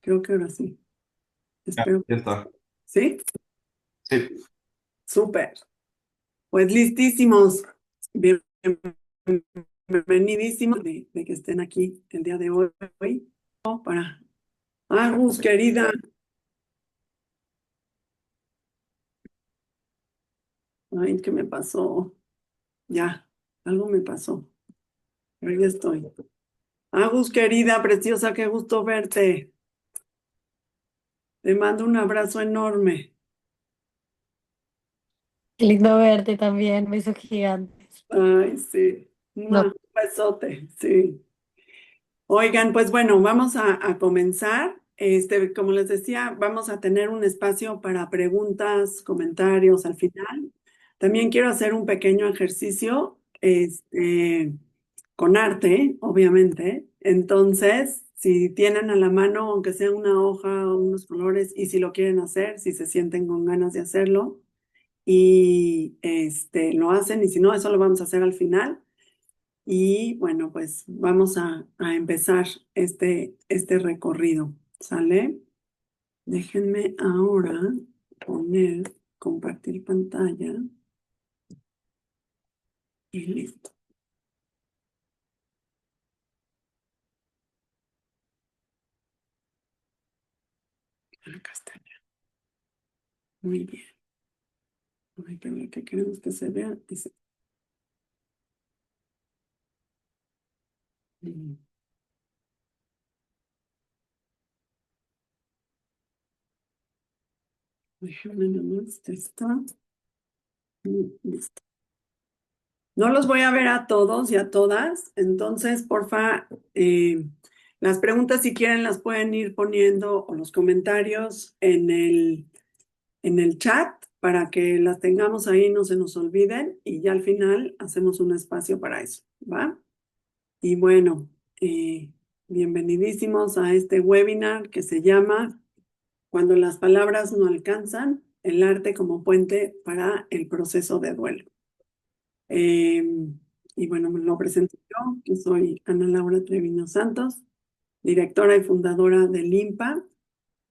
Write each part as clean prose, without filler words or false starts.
Creo que ahora sí. Ya, Espero. ya está. ¿Sí? Sí. Súper. Pues listísimos. Bienvenidísimos de que estén aquí el día de hoy para Agus, querida. Ay, ¿qué me pasó? Ya, algo me pasó. Pero ya estoy. Agus, querida, preciosa, qué gusto verte. Te mando un abrazo enorme. Lindo verte también, besos gigantes. Ay, sí. No, Un besote, sí. Oigan, pues bueno, vamos a comenzar. Como les decía, vamos a tener un espacio para preguntas, comentarios al final. También quiero hacer un pequeño ejercicio, con arte, obviamente. Entonces, si tienen a la mano, aunque sea una hoja o unos colores, y si lo quieren hacer, si se sienten con ganas de hacerlo, y lo hacen, y si no, eso lo vamos a hacer al final. Y bueno, pues vamos a empezar este recorrido, ¿sale? Déjenme ahora poner, compartir pantalla y listo. Acá está. Muy bien. Ay, pero lo que queremos que se vea dice. mm, Déjenme nomás, ya está. Listo. No los voy a ver a todos y a todas, entonces, porfa, las preguntas si quieren las pueden ir poniendo o los comentarios en el chat para que las tengamos ahí, no se nos olviden y ya al final hacemos un espacio para eso, ¿va? Y bueno, bienvenidísimos a este webinar que se llama Cuando las palabras no alcanzan, el arte como puente para el proceso de duelo. Eh, y bueno, me lo presento yo, que soy Ana Laura Treviño Santos, directora y fundadora de Limpa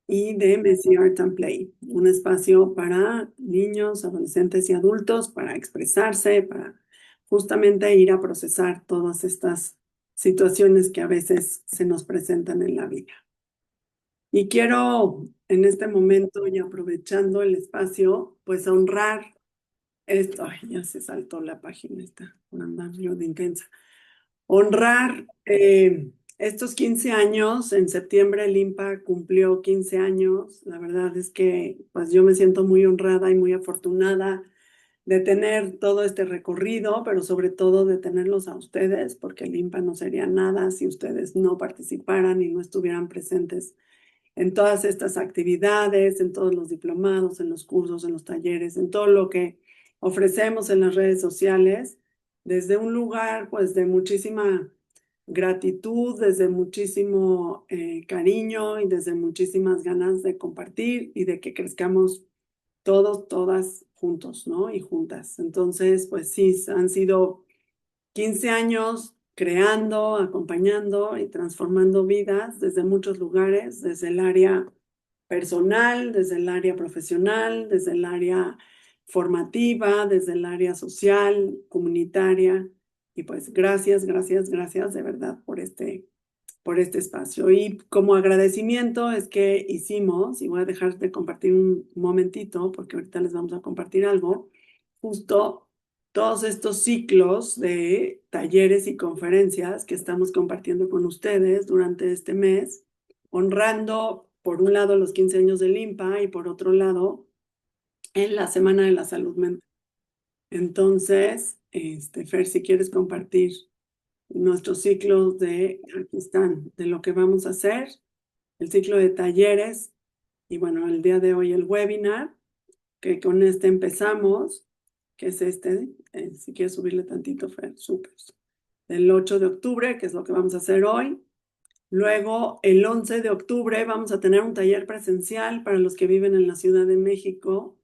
y de Messy Art and Play, un espacio para niños, adolescentes y adultos para expresarse, para justamente ir a procesar todas estas situaciones que a veces se nos presentan en la vida. Y quiero en este momento y aprovechando el espacio, pues honrar esto. Ay, ya se saltó la página esta, por andar yo de intensa. Honrar estos 15 años. En septiembre el IMPA cumplió 15 años. La verdad es que pues yo me siento muy honrada y muy afortunada de tener todo este recorrido, pero sobre todo de tenerlos a ustedes, porque el IMPA no sería nada si ustedes no participaran y no estuvieran presentes en todas estas actividades, en todos los diplomados, en los cursos, en los talleres, en todo lo que ofrecemos en las redes sociales, desde un lugar pues de muchísima gratitud, desde muchísimo cariño y desde muchísimas ganas de compartir y de que crezcamos todos, todas juntos, ¿no? Y juntas. Entonces, pues sí, han sido 15 años creando, acompañando y transformando vidas desde muchos lugares, desde el área personal, desde el área profesional, desde el área formativa, desde el área social, comunitaria. Y pues gracias, gracias, gracias de verdad por este espacio. Y como agradecimiento es que hicimos, y voy a dejar de compartir un momentito, porque ahorita les vamos a compartir algo, justo todos estos ciclos de talleres y conferencias que estamos compartiendo con ustedes durante este mes, honrando por un lado los 15 años del IMPA y por otro lado en la Semana de la Salud Mental. Entonces, Fer, si quieres compartir nuestros ciclos aquí están, de lo que vamos a hacer, el ciclo de talleres y bueno, el día de hoy el webinar, que con este empezamos, que es si quieres subirle tantito, Fer, súper. El 8 de octubre, que es lo que vamos a hacer hoy. Luego, el 11 de octubre, vamos a tener un taller presencial para los que viven en la Ciudad de México,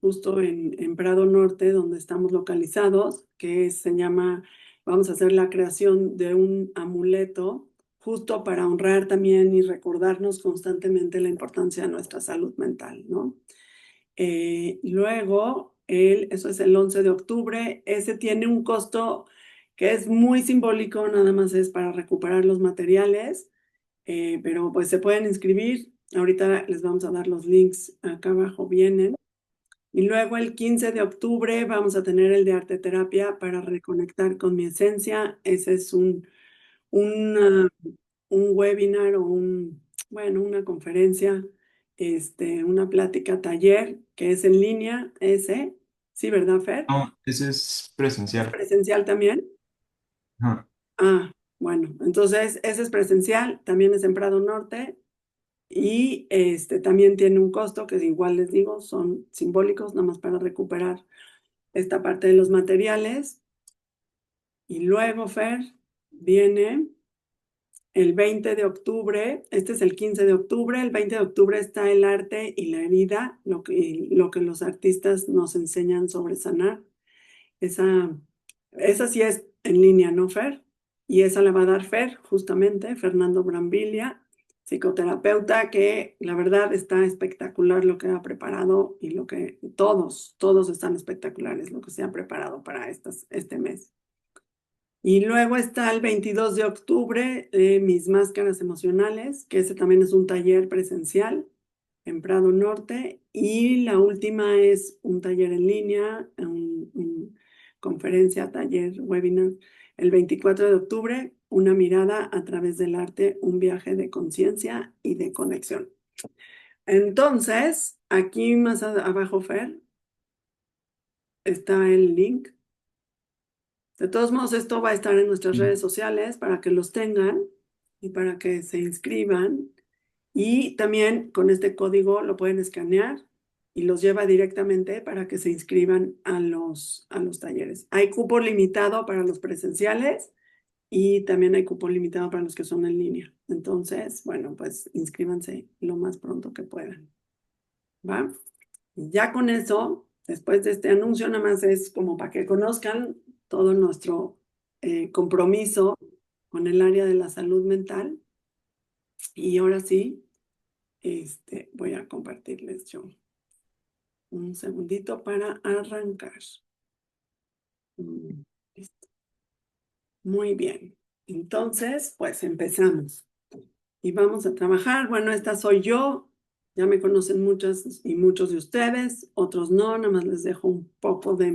justo en Prado Norte, donde estamos localizados, que se llama, vamos a hacer la creación de un amuleto justo para honrar también y recordarnos constantemente la importancia de nuestra salud mental, ¿no? Luego, eso es el 11 de octubre, ese tiene un costo que es muy simbólico, nada más es para recuperar los materiales, pero pues se pueden inscribir, ahorita les vamos a dar los links, acá abajo vienen. Y luego el 15 de octubre vamos a tener el de arte terapia para reconectar con mi esencia, ese es un webinar o bueno, una conferencia, una plática taller que es en línea, ese, sí, ¿verdad, Fer? No, ese es ¿Es presencial. presencial también? Ajá. Ah, bueno, entonces ese es presencial, también es en Prado Norte y también tiene un costo que igual les digo, son simbólicos, nada más para recuperar esta parte de los materiales. Y luego, Fer, viene el 20 de octubre, este es el 15 de octubre, el 20 de octubre está el arte y la herida, lo que los artistas nos enseñan sobre sanar. Esa, esa sí es en línea, ¿no, Fer? Y esa la va a dar Fer, justamente, Fernando Brambilia, psicoterapeuta, que la verdad está espectacular lo que ha preparado y lo que todos están espectaculares lo que se ha preparado para este mes. Y luego está el 22 de octubre, Mis Máscaras Emocionales, que ese también es un taller presencial en Prado Norte. Y la última es un taller en línea, conferencia, taller, webinar. El 24 de octubre, Una mirada a través del arte, un viaje de conciencia y de conexión. Entonces, aquí más abajo, Fer, está el link. De todos modos, esto va a estar en nuestras redes sociales para que los tengan y para que se inscriban. Y también con este código lo pueden escanear y los lleva directamente para que se inscriban a los talleres. Hay cupo limitado para los presenciales y también hay cupo limitado para los que son en línea. Entonces, bueno, pues inscríbanse lo más pronto que puedan. ¿Va? Y ya con eso, después de este anuncio, nada más es como para que conozcan todo nuestro compromiso con el área de la salud mental. Y ahora sí, voy a compartirles yo un segundito para arrancar. Listo. Muy bien. Entonces, pues empezamos. Y vamos a trabajar. Bueno, esta soy yo. Ya me conocen muchas y muchos de ustedes, otros no, nada más les dejo un poco de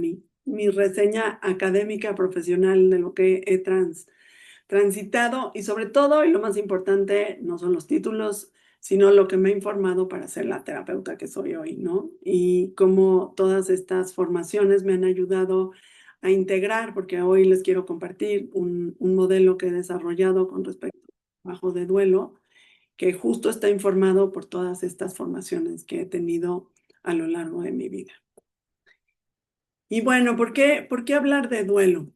mi reseña académica, profesional de lo que he transitado y sobre todo, y lo más importante, no son los títulos, sino lo que me ha informado para ser la terapeuta que soy hoy, ¿no? Y cómo todas estas formaciones me han ayudado a integrar, porque hoy les quiero compartir un modelo que he desarrollado con respecto al trabajo de duelo que justo está informado por todas estas formaciones que he tenido a lo largo de mi vida. Y bueno, por qué hablar de duelo?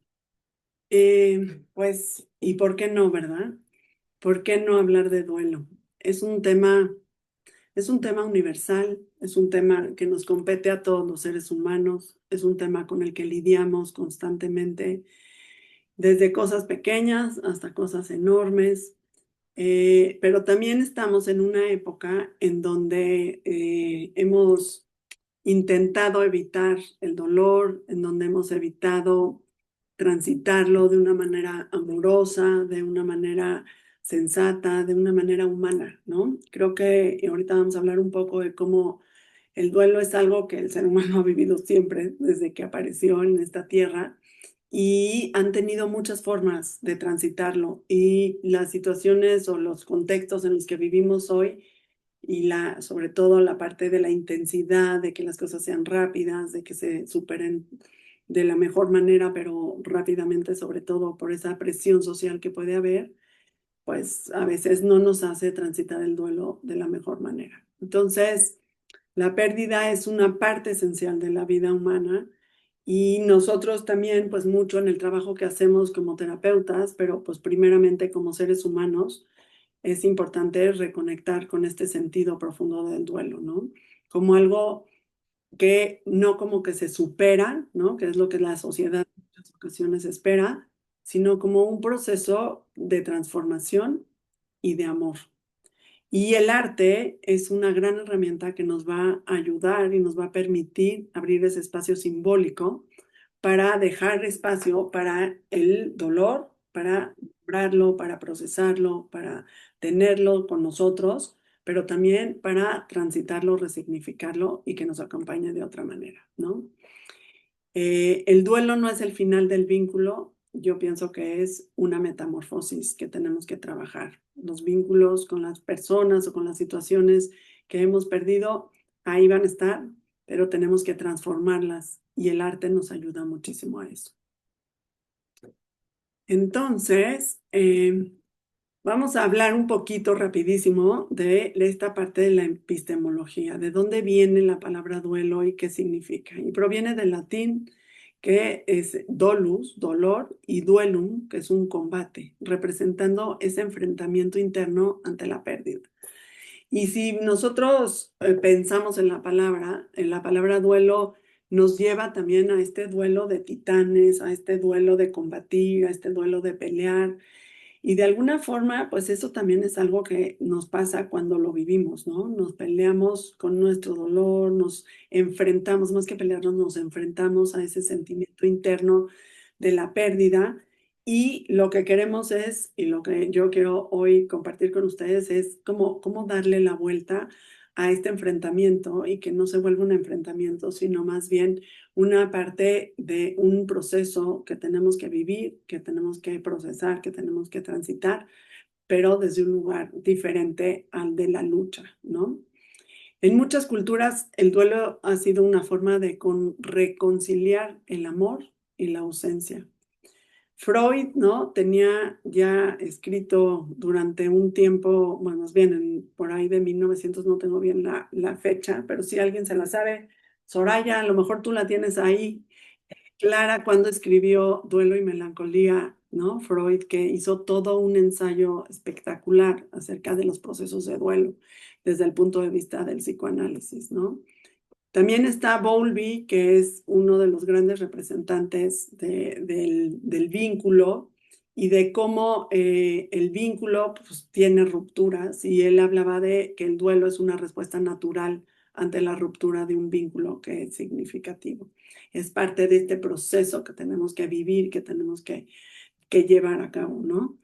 Pues, ¿y por qué no, verdad? ¿Por qué no hablar de duelo? Es un tema universal, es un tema que nos compete a todos los seres humanos, es un tema con el que lidiamos constantemente, desde cosas pequeñas hasta cosas enormes. Pero también estamos en una época en donde hemos intentado evitar el dolor, en donde hemos evitado transitarlo de una manera amorosa, de una manera sensata, de una manera humana, ¿no? Creo que ahorita vamos a hablar un poco de cómo el duelo es algo que el ser humano ha vivido siempre desde que apareció en esta tierra y han tenido muchas formas de transitarlo y las situaciones o los contextos en los que vivimos hoy y sobre todo la parte de la intensidad, de que las cosas sean rápidas, de que se superen de la mejor manera, pero rápidamente, sobre todo por esa presión social que puede haber, pues a veces no nos hace transitar el duelo de la mejor manera. Entonces, la pérdida es una parte esencial de la vida humana y nosotros también, pues mucho en el trabajo que hacemos como terapeutas, pero pues primeramente como seres humanos, es importante reconectar con este sentido profundo del duelo, ¿no? Como algo que no como que se supera, ¿no? Que es lo que la sociedad en muchas ocasiones espera, sino como un proceso de transformación y de amor. Y el arte es una gran herramienta que nos va a ayudar y nos va a permitir abrir ese espacio simbólico para dejar espacio para el dolor, para nombrarlo, para procesarlo, para tenerlo con nosotros, pero también para transitarlo, resignificarlo y que nos acompañe de otra manera, ¿no? El duelo no es el final del vínculo, yo pienso que es una metamorfosis que tenemos que trabajar. Los vínculos con las personas o con las situaciones que hemos perdido, ahí van a estar, pero tenemos que transformarlas y el arte nos ayuda muchísimo a eso. Entonces, vamos a hablar un poquito rapidísimo de esta parte de la epistemología, de dónde viene la palabra duelo y qué significa. Y proviene del latín, que es dolus, dolor, y duelum, que es un combate, representando ese enfrentamiento interno ante la pérdida. Y si nosotros pensamos en la palabra duelo nos lleva también a este duelo de titanes, a este duelo de combatir, a este duelo de pelear. Y de alguna forma, pues eso también es algo que nos pasa cuando lo vivimos, ¿no? Nos peleamos con nuestro dolor, nos enfrentamos, más que pelearnos, nos enfrentamos a ese sentimiento interno de la pérdida. Y lo que queremos es, y lo que yo quiero hoy compartir con ustedes es cómo darle la vuelta a este enfrentamiento y que no se vuelva un enfrentamiento, sino más bien una parte de un proceso que tenemos que vivir, que tenemos que procesar, que tenemos que transitar, pero desde un lugar diferente al de la lucha, ¿no? En muchas culturas el duelo ha sido una forma de reconciliar el amor y la ausencia. Freud, ¿no? Tenía ya escrito durante un tiempo, bueno, más bien por ahí de 1900, no tengo bien la fecha, pero si alguien se la sabe, Soraya, a lo mejor tú la tienes ahí, clara, cuando escribió Duelo y Melancolía, ¿no? Freud, que hizo todo un ensayo espectacular acerca de los procesos de duelo desde el punto de vista del psicoanálisis, ¿no? También está Bowlby, que es uno de los grandes representantes del vínculo y de cómo el vínculo pues, tiene rupturas, y él hablaba de que el duelo es una respuesta natural ante la ruptura de un vínculo que es significativo. Es parte de este proceso que tenemos que vivir, que tenemos que llevar a cabo, ¿no?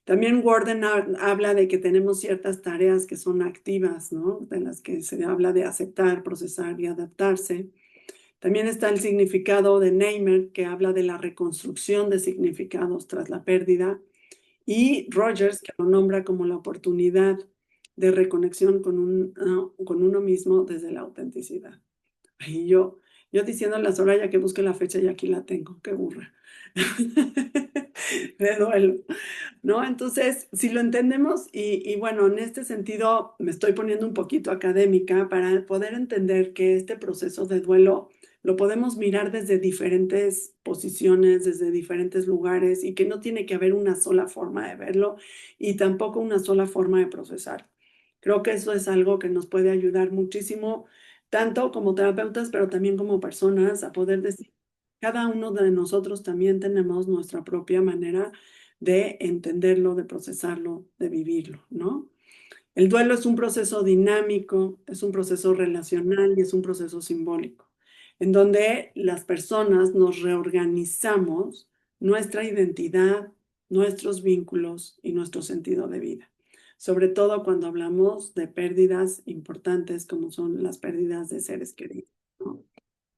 También Worden habla de que tenemos ciertas tareas que son activas, ¿no? De las que se habla de aceptar, procesar y adaptarse. También está el significado de Neymer, que habla de la reconstrucción de significados tras la pérdida. Y Rogers, que lo nombra como la oportunidad de reconexión con uno mismo desde la autenticidad. Y yo diciéndole a Soraya que busque la fecha y aquí la tengo, qué burra. De duelo, ¿no? Entonces, si lo entendemos, y bueno, en este sentido me estoy poniendo un poquito académica para poder entender que este proceso de duelo lo podemos mirar desde diferentes posiciones, desde diferentes lugares, y que no tiene que haber una sola forma de verlo y tampoco una sola forma de procesar. Creo que eso es algo que nos puede ayudar muchísimo, tanto como terapeutas, pero también como personas, a poder decir, cada uno de nosotros también tenemos nuestra propia manera de entenderlo, de procesarlo, de vivirlo, ¿no? El duelo es un proceso dinámico, es un proceso relacional y es un proceso simbólico, en donde las personas nos reorganizamos nuestra identidad, nuestros vínculos y nuestro sentido de vida. Sobre todo cuando hablamos de pérdidas importantes como son las pérdidas de seres queridos, ¿no?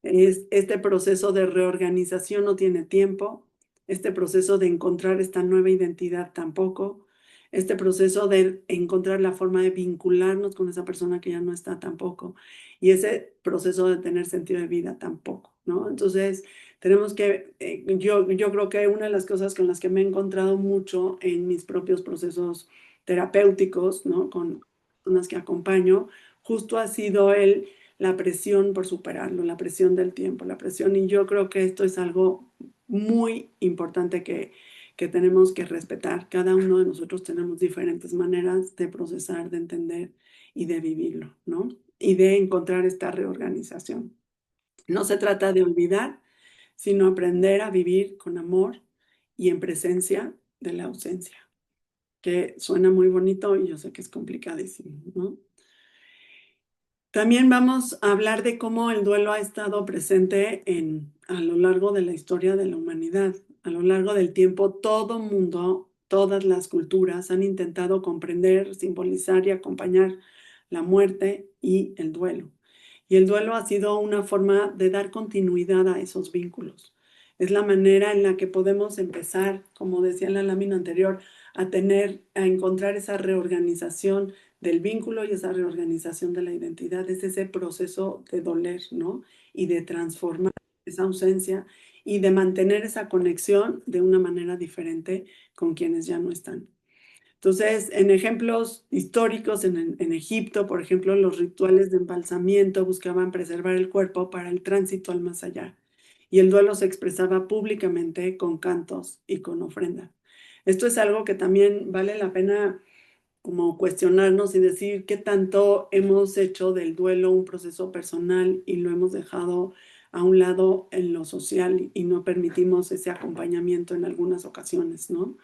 Este proceso de reorganización no tiene tiempo, este proceso de encontrar esta nueva identidad tampoco, este proceso de encontrar la forma de vincularnos con esa persona que ya no está tampoco, y ese proceso de tener sentido de vida tampoco, ¿no? Entonces, tenemos que, yo creo que una de las cosas con las que me he encontrado mucho en mis propios procesos terapéuticos, ¿no? Con personas que acompaño, justo ha sido la presión por superarlo, la presión del tiempo, la presión, y yo creo que esto es algo muy importante que tenemos que respetar. Cada uno de nosotros tenemos diferentes maneras de procesar, de entender y de vivirlo, ¿no? Y de encontrar esta reorganización. No se trata de olvidar, sino aprender a vivir con amor y en presencia de la ausencia. que suena muy bonito y yo sé que es complicadísimo, ¿no? También vamos a hablar de cómo el duelo ha estado presente a lo largo de la historia de la humanidad. A lo largo del tiempo, todo mundo, todas las culturas han intentado comprender, simbolizar y acompañar la muerte y el duelo. Y el duelo ha sido una forma de dar continuidad a esos vínculos. Es la manera en la que podemos empezar, como decía en la lámina anterior, a encontrar esa reorganización del vínculo y esa reorganización de la identidad. Es ese proceso de doler, ¿no? Y de transformar esa ausencia y de mantener esa conexión de una manera diferente con quienes ya no están. Entonces, en ejemplos históricos, en Egipto, por ejemplo, los rituales de embalsamiento buscaban preservar el cuerpo para el tránsito al más allá. Y el duelo se expresaba públicamente con cantos y con ofrenda. Esto es algo que también vale la pena como cuestionarnos y decir qué tanto hemos hecho del duelo un proceso personal y lo hemos dejado a un lado en lo social y no permitimos ese acompañamiento en algunas ocasiones, ¿no?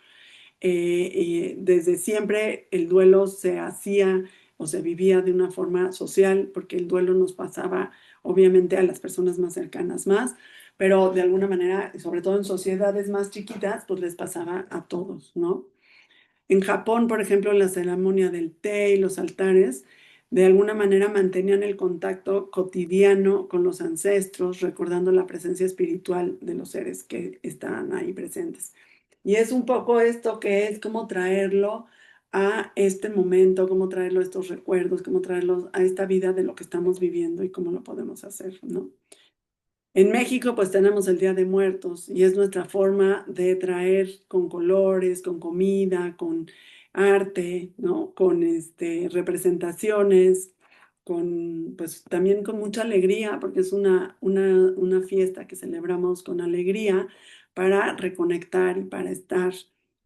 Desde siempre el duelo se hacía o se vivía de una forma social, porque el duelo nos pasaba obviamente a las personas más cercanas más, pero de alguna manera, sobre todo en sociedades más chiquitas, pues les pasaba a todos, ¿no? En Japón, por ejemplo, la ceremonia del té y los altares de alguna manera mantenían el contacto cotidiano con los ancestros, recordando la presencia espiritual de los seres que estaban ahí presentes. Y es un poco esto que es cómo traerlo a este momento, cómo traerlo a estos recuerdos, cómo traerlos a esta vida de lo que estamos viviendo y cómo lo podemos hacer, ¿no? En México, pues tenemos el Día de Muertos y es nuestra forma de traer con colores, con comida, con arte, ¿no? Con representaciones, pues también con mucha alegría, porque es una fiesta que celebramos con alegría para reconectar y para estar,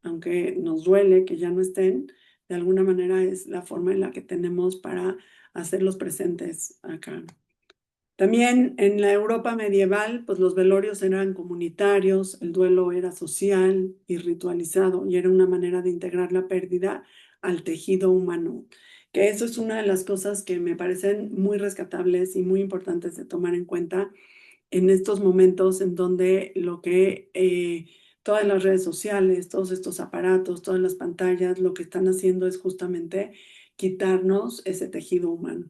aunque nos duele que ya no estén, de alguna manera es la forma en la que tenemos para hacerlos presentes acá. También en la Europa medieval, pues los velorios eran comunitarios, el duelo era social y ritualizado y era una manera de integrar la pérdida al tejido humano. Que eso es una de las cosas que me parecen muy rescatables y muy importantes de tomar en cuenta en estos momentos en donde todas las redes sociales, todos estos aparatos, todas las pantallas, lo que están haciendo es justamente quitarnos ese tejido humano.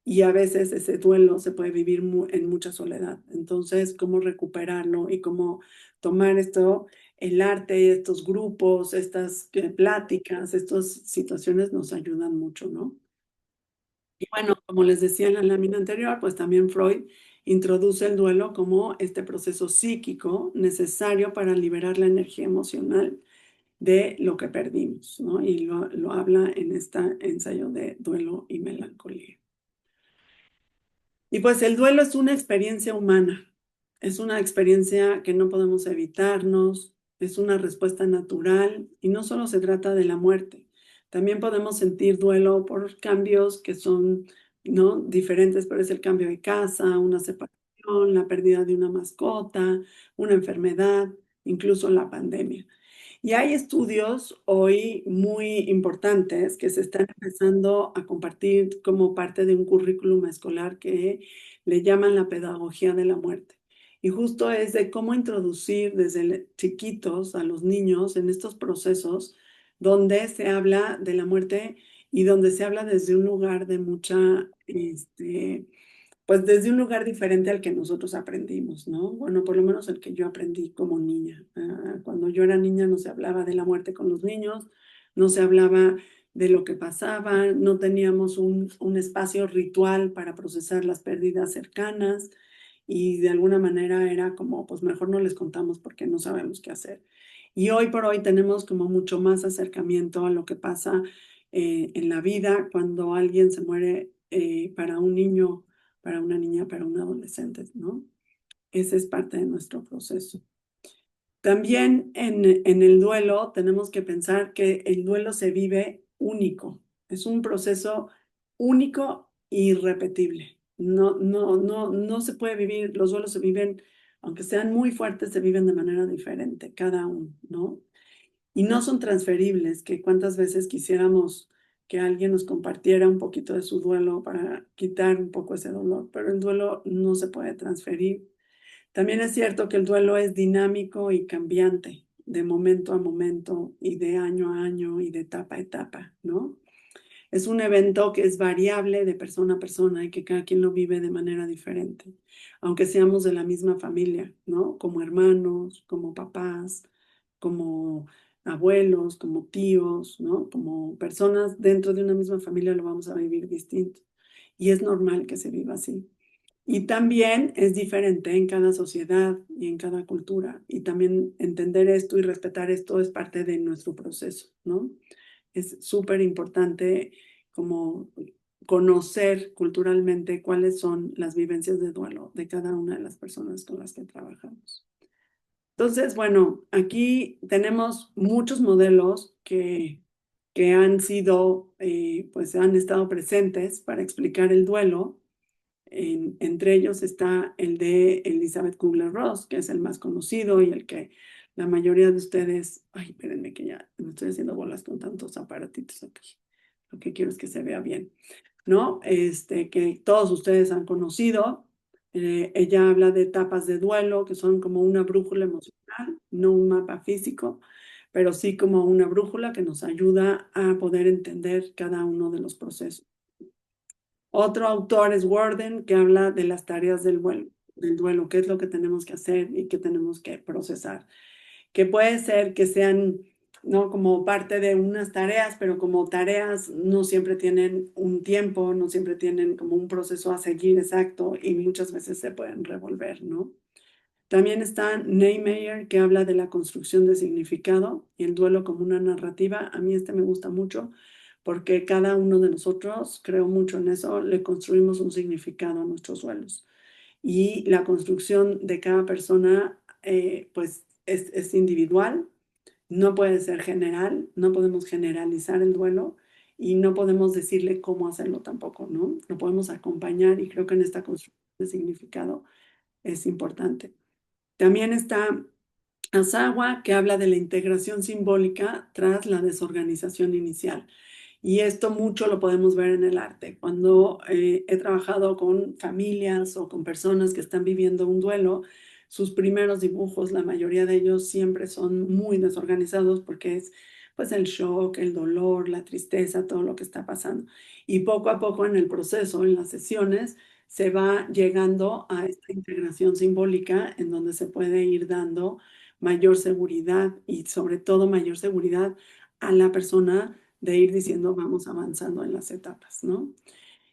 Y a veces ese duelo se puede vivir en mucha soledad. Entonces, cómo recuperarlo y cómo tomar esto, el arte, estos grupos, estas pláticas, estas situaciones nos ayudan mucho, ¿no? Y bueno, como les decía en la lámina anterior, pues también Freud introduce el duelo como este proceso psíquico necesario para liberar la energía emocional de lo que perdimos, ¿no? Y lo habla en este ensayo de duelo y melancolía. Y pues el duelo es una experiencia humana, es una experiencia que no podemos evitarnos, es una respuesta natural y no solo se trata de la muerte, también podemos sentir duelo por cambios que son, ¿no? Diferentes, pero es el cambio de casa, una separación, la pérdida de una mascota, una enfermedad, incluso la pandemia. Y hay estudios hoy muy importantes que se están empezando a compartir como parte de un currículum escolar que le llaman la pedagogía de la muerte. Y justo es de cómo introducir desde chiquitos a los niños en estos procesos donde se habla de la muerte y donde se habla desde un lugar de mucha, pues desde un lugar diferente al que nosotros aprendimos, ¿no? Bueno, por lo menos el que yo aprendí como niña. Cuando yo era niña no se hablaba de la muerte con los niños, no se hablaba de lo que pasaba, no teníamos un espacio ritual para procesar las pérdidas cercanas y de alguna manera era como, pues mejor no les contamos porque no sabemos qué hacer. Y hoy por hoy tenemos como mucho más acercamiento a lo que pasa en la vida cuando alguien se muere para un niño, para una niña, para un adolescente, ¿no? Ese es parte de nuestro proceso. También en el duelo tenemos que pensar que el duelo se vive único. Es un proceso único e irrepetible. No se puede vivir, los duelos se viven, aunque sean muy fuertes, se viven de manera diferente, cada uno, ¿no? y no son transferibles, que cuántas veces quisiéramos que alguien nos compartiera un poquito de su duelo para quitar un poco ese dolor, pero el duelo no se puede transferir. También es cierto que el duelo es dinámico y cambiante, de momento a momento y de año a año y de etapa a etapa, ¿no? Es un evento que es variable de persona a persona y que cada quien lo vive de manera diferente, aunque seamos de la misma familia, ¿no? Como hermanos, como papás, como abuelos, como tíos, ¿no? Como personas dentro de una misma familia lo vamos a vivir distinto. Y es normal que se viva así. Y también es diferente en cada sociedad y en cada cultura. Y también entender esto y respetar esto es parte de nuestro proceso, ¿no? Es súper importante como conocer culturalmente cuáles son las vivencias de duelo de cada una de las personas con las que trabajamos. Entonces, bueno, aquí tenemos muchos modelos que han sido, pues han estado presentes para explicar el duelo. Entre ellos está el de Elizabeth Kubler-Ross, que es el más conocido y el que la mayoría de ustedes, ay, espérenme que ya me estoy haciendo bolas con tantos aparatitos aquí. Lo que quiero es que se vea bien, ¿no? Que todos ustedes han conocido. Ella habla de etapas de duelo, que son como una brújula emocional, no un mapa físico, pero sí como una brújula que nos ayuda a poder entender cada uno de los procesos. Otro autor es Worden, que habla de las tareas del duelo, qué es lo que tenemos que hacer y qué tenemos que procesar. Que puede ser que sean, ¿no? Como parte de unas tareas, pero como tareas no siempre tienen un tiempo, no siempre tienen como un proceso a seguir exacto y muchas veces se pueden revolver, ¿no? También está Neymeyer, que habla de la construcción de significado y el duelo como una narrativa. A mí me gusta mucho porque cada uno de nosotros, creo mucho en eso, le construimos un significado a nuestros duelos. Y la construcción de cada persona, pues, es individual, no puede ser general, no podemos generalizar el duelo y no podemos decirle cómo hacerlo tampoco, ¿no? Lo podemos acompañar y creo que en esta construcción de significado es importante. También está Asawa, que habla de la integración simbólica tras la desorganización inicial. Y esto mucho lo podemos ver en el arte. Cuando he trabajado con familias o con personas que están viviendo un duelo, sus primeros dibujos, la mayoría de ellos siempre son muy desorganizados porque es pues el shock, el dolor, la tristeza, todo lo que está pasando. Y poco a poco en el proceso, en las sesiones, se va llegando a esta integración simbólica en donde se puede ir dando mayor seguridad y sobre todo mayor seguridad a la persona de ir diciendo vamos avanzando en las etapas, ¿no?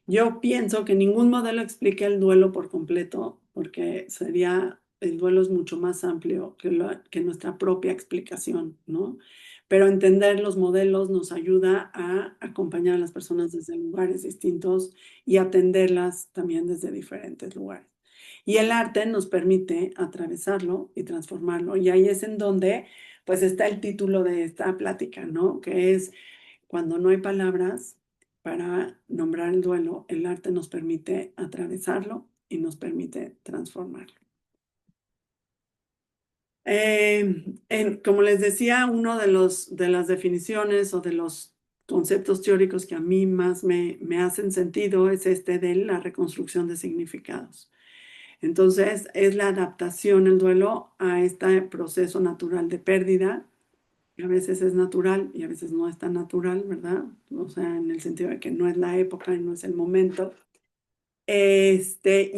Yo pienso que ningún modelo explique el duelo por completo, porque el duelo es mucho más amplio que nuestra propia explicación, ¿no? Pero entender los modelos nos ayuda a acompañar a las personas desde lugares distintos y atenderlas también desde diferentes lugares. Y el arte nos permite atravesarlo y transformarlo. Y ahí es en donde, pues, está el título de esta plática, ¿no? Que es cuando no hay palabras para nombrar el duelo, el arte nos permite atravesarlo y nos permite transformarlo. Como les decía, uno de las definiciones o de los conceptos teóricos que a mí más me hacen sentido es este de la reconstrucción de significados. Entonces, es la adaptación, el duelo, a este proceso natural de pérdida. A veces es natural y a veces no es tan natural, ¿verdad? O sea, en el sentido de que no es la época y no es el momento. Y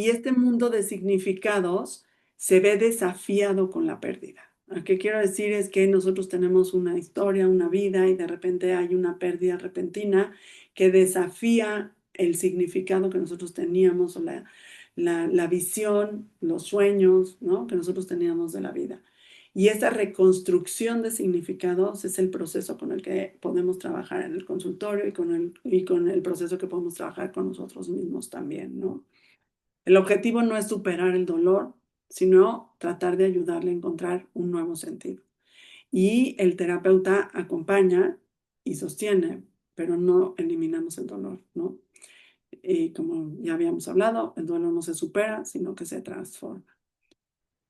este mundo de significados se ve desafiado con la pérdida. Lo que quiero decir es que nosotros tenemos una historia, una vida y de repente hay una pérdida repentina que desafía el significado que nosotros teníamos o la visión, los sueños, ¿no? Que nosotros teníamos de la vida. Y esa reconstrucción de significados es el proceso con el que podemos trabajar en el consultorio y con el proceso que podemos trabajar con nosotros mismos también, ¿no? El objetivo no es superar el dolor, sino tratar de ayudarle a encontrar un nuevo sentido. Y el terapeuta acompaña y sostiene, pero no eliminamos el dolor, ¿no? Y como ya habíamos hablado, el duelo no se supera, sino que se transforma.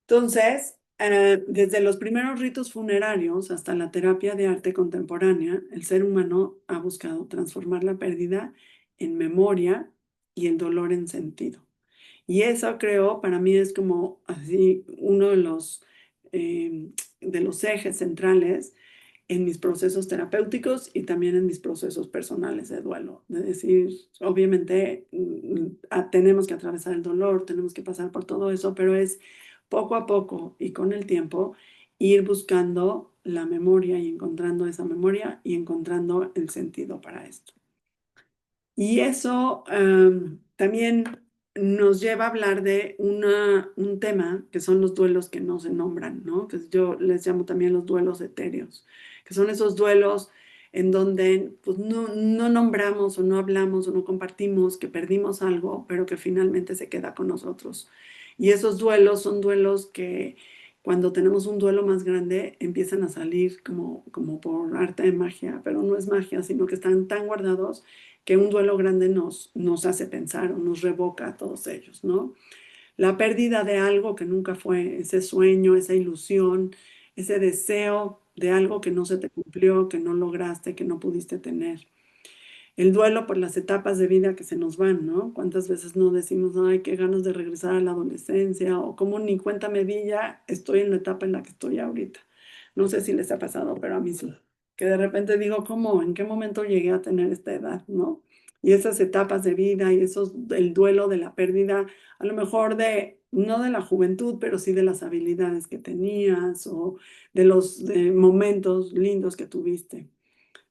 Entonces, desde los primeros ritos funerarios hasta la terapia de arte contemporánea, el ser humano ha buscado transformar la pérdida en memoria y el dolor en sentido. Y eso creo, para mí es como así uno de los ejes centrales en mis procesos terapéuticos y también en mis procesos personales de duelo. De decir, obviamente tenemos que atravesar el dolor, tenemos que pasar por todo eso, pero es poco a poco y con el tiempo ir buscando la memoria y encontrando esa memoria y encontrando el sentido para esto. Y eso también nos lleva a hablar de un tema que son los duelos que no se nombran, ¿no? Que yo les llamo también los duelos etéreos, que son esos duelos en donde pues, no nombramos o no hablamos o no compartimos que perdimos algo, pero que finalmente se queda con nosotros. Y esos duelos son duelos que cuando tenemos un duelo más grande empiezan a salir como por arte de magia, pero no es magia, sino que están tan guardados que un duelo grande nos hace pensar o nos revoca a todos ellos, ¿no? La pérdida de algo que nunca fue, ese sueño, esa ilusión, ese deseo de algo que no se te cumplió, que no lograste, que no pudiste tener. El duelo por las etapas de vida que se nos van, ¿no? ¿Cuántas veces no decimos, ay, qué ganas de regresar a la adolescencia? O cómo ni cuenta me di ya, estoy en la etapa en la que estoy ahorita. No sé si les ha pasado, pero a mí sí. Que de repente digo, ¿cómo? ¿En qué momento llegué a tener esta edad, no? Y esas etapas de vida y el duelo de la pérdida, a lo mejor no de la juventud, pero sí de las habilidades que tenías o de los momentos lindos que tuviste,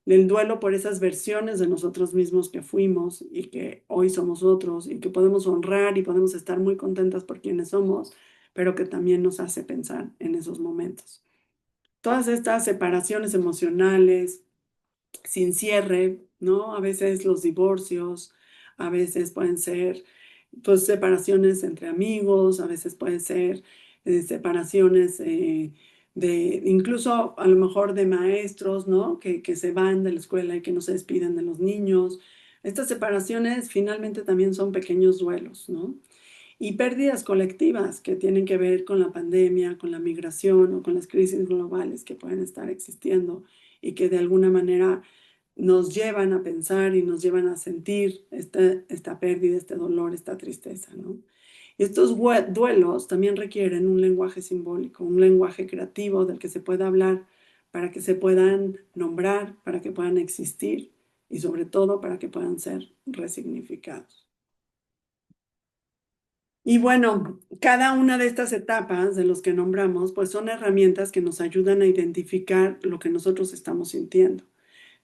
del duelo por esas versiones de nosotros mismos que fuimos y que hoy somos otros y que podemos honrar y podemos estar muy contentas por quienes somos, pero que también nos hace pensar en esos momentos. Todas estas separaciones emocionales sin cierre, ¿no? A veces los divorcios, a veces pueden ser pues separaciones entre amigos, a veces pueden ser separaciones incluso a lo mejor de maestros, ¿no? Que se van de la escuela y que no se despiden de los niños. Estas separaciones finalmente también son pequeños duelos, ¿no? Y pérdidas colectivas que tienen que ver con la pandemia, con la migración o con las crisis globales que pueden estar existiendo y que de alguna manera nos llevan a pensar y nos llevan a sentir esta pérdida, este dolor, esta tristeza, ¿no? Y estos duelos también requieren un lenguaje simbólico, un lenguaje creativo del que se pueda hablar para que se puedan nombrar, para que puedan existir y sobre todo para que puedan ser resignificados. Y bueno, cada una de estas etapas de los que nombramos, pues son herramientas que nos ayudan a identificar lo que nosotros estamos sintiendo.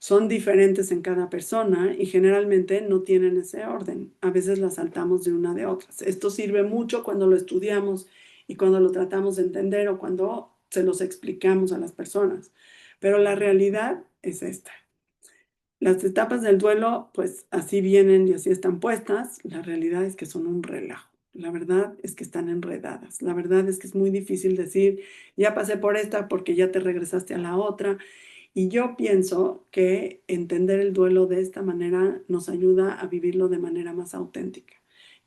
Son diferentes en cada persona y generalmente no tienen ese orden. A veces las saltamos de una de otras. Esto sirve mucho cuando lo estudiamos y cuando lo tratamos de entender o cuando se los explicamos a las personas. Pero la realidad es esta. Las etapas del duelo, pues así vienen y así están puestas. La realidad es que son un relajo. La verdad es que están enredadas. La verdad es que es muy difícil decir, ya pasé por esta porque ya te regresaste a la otra. Y yo pienso que entender el duelo de esta manera nos ayuda a vivirlo de manera más auténtica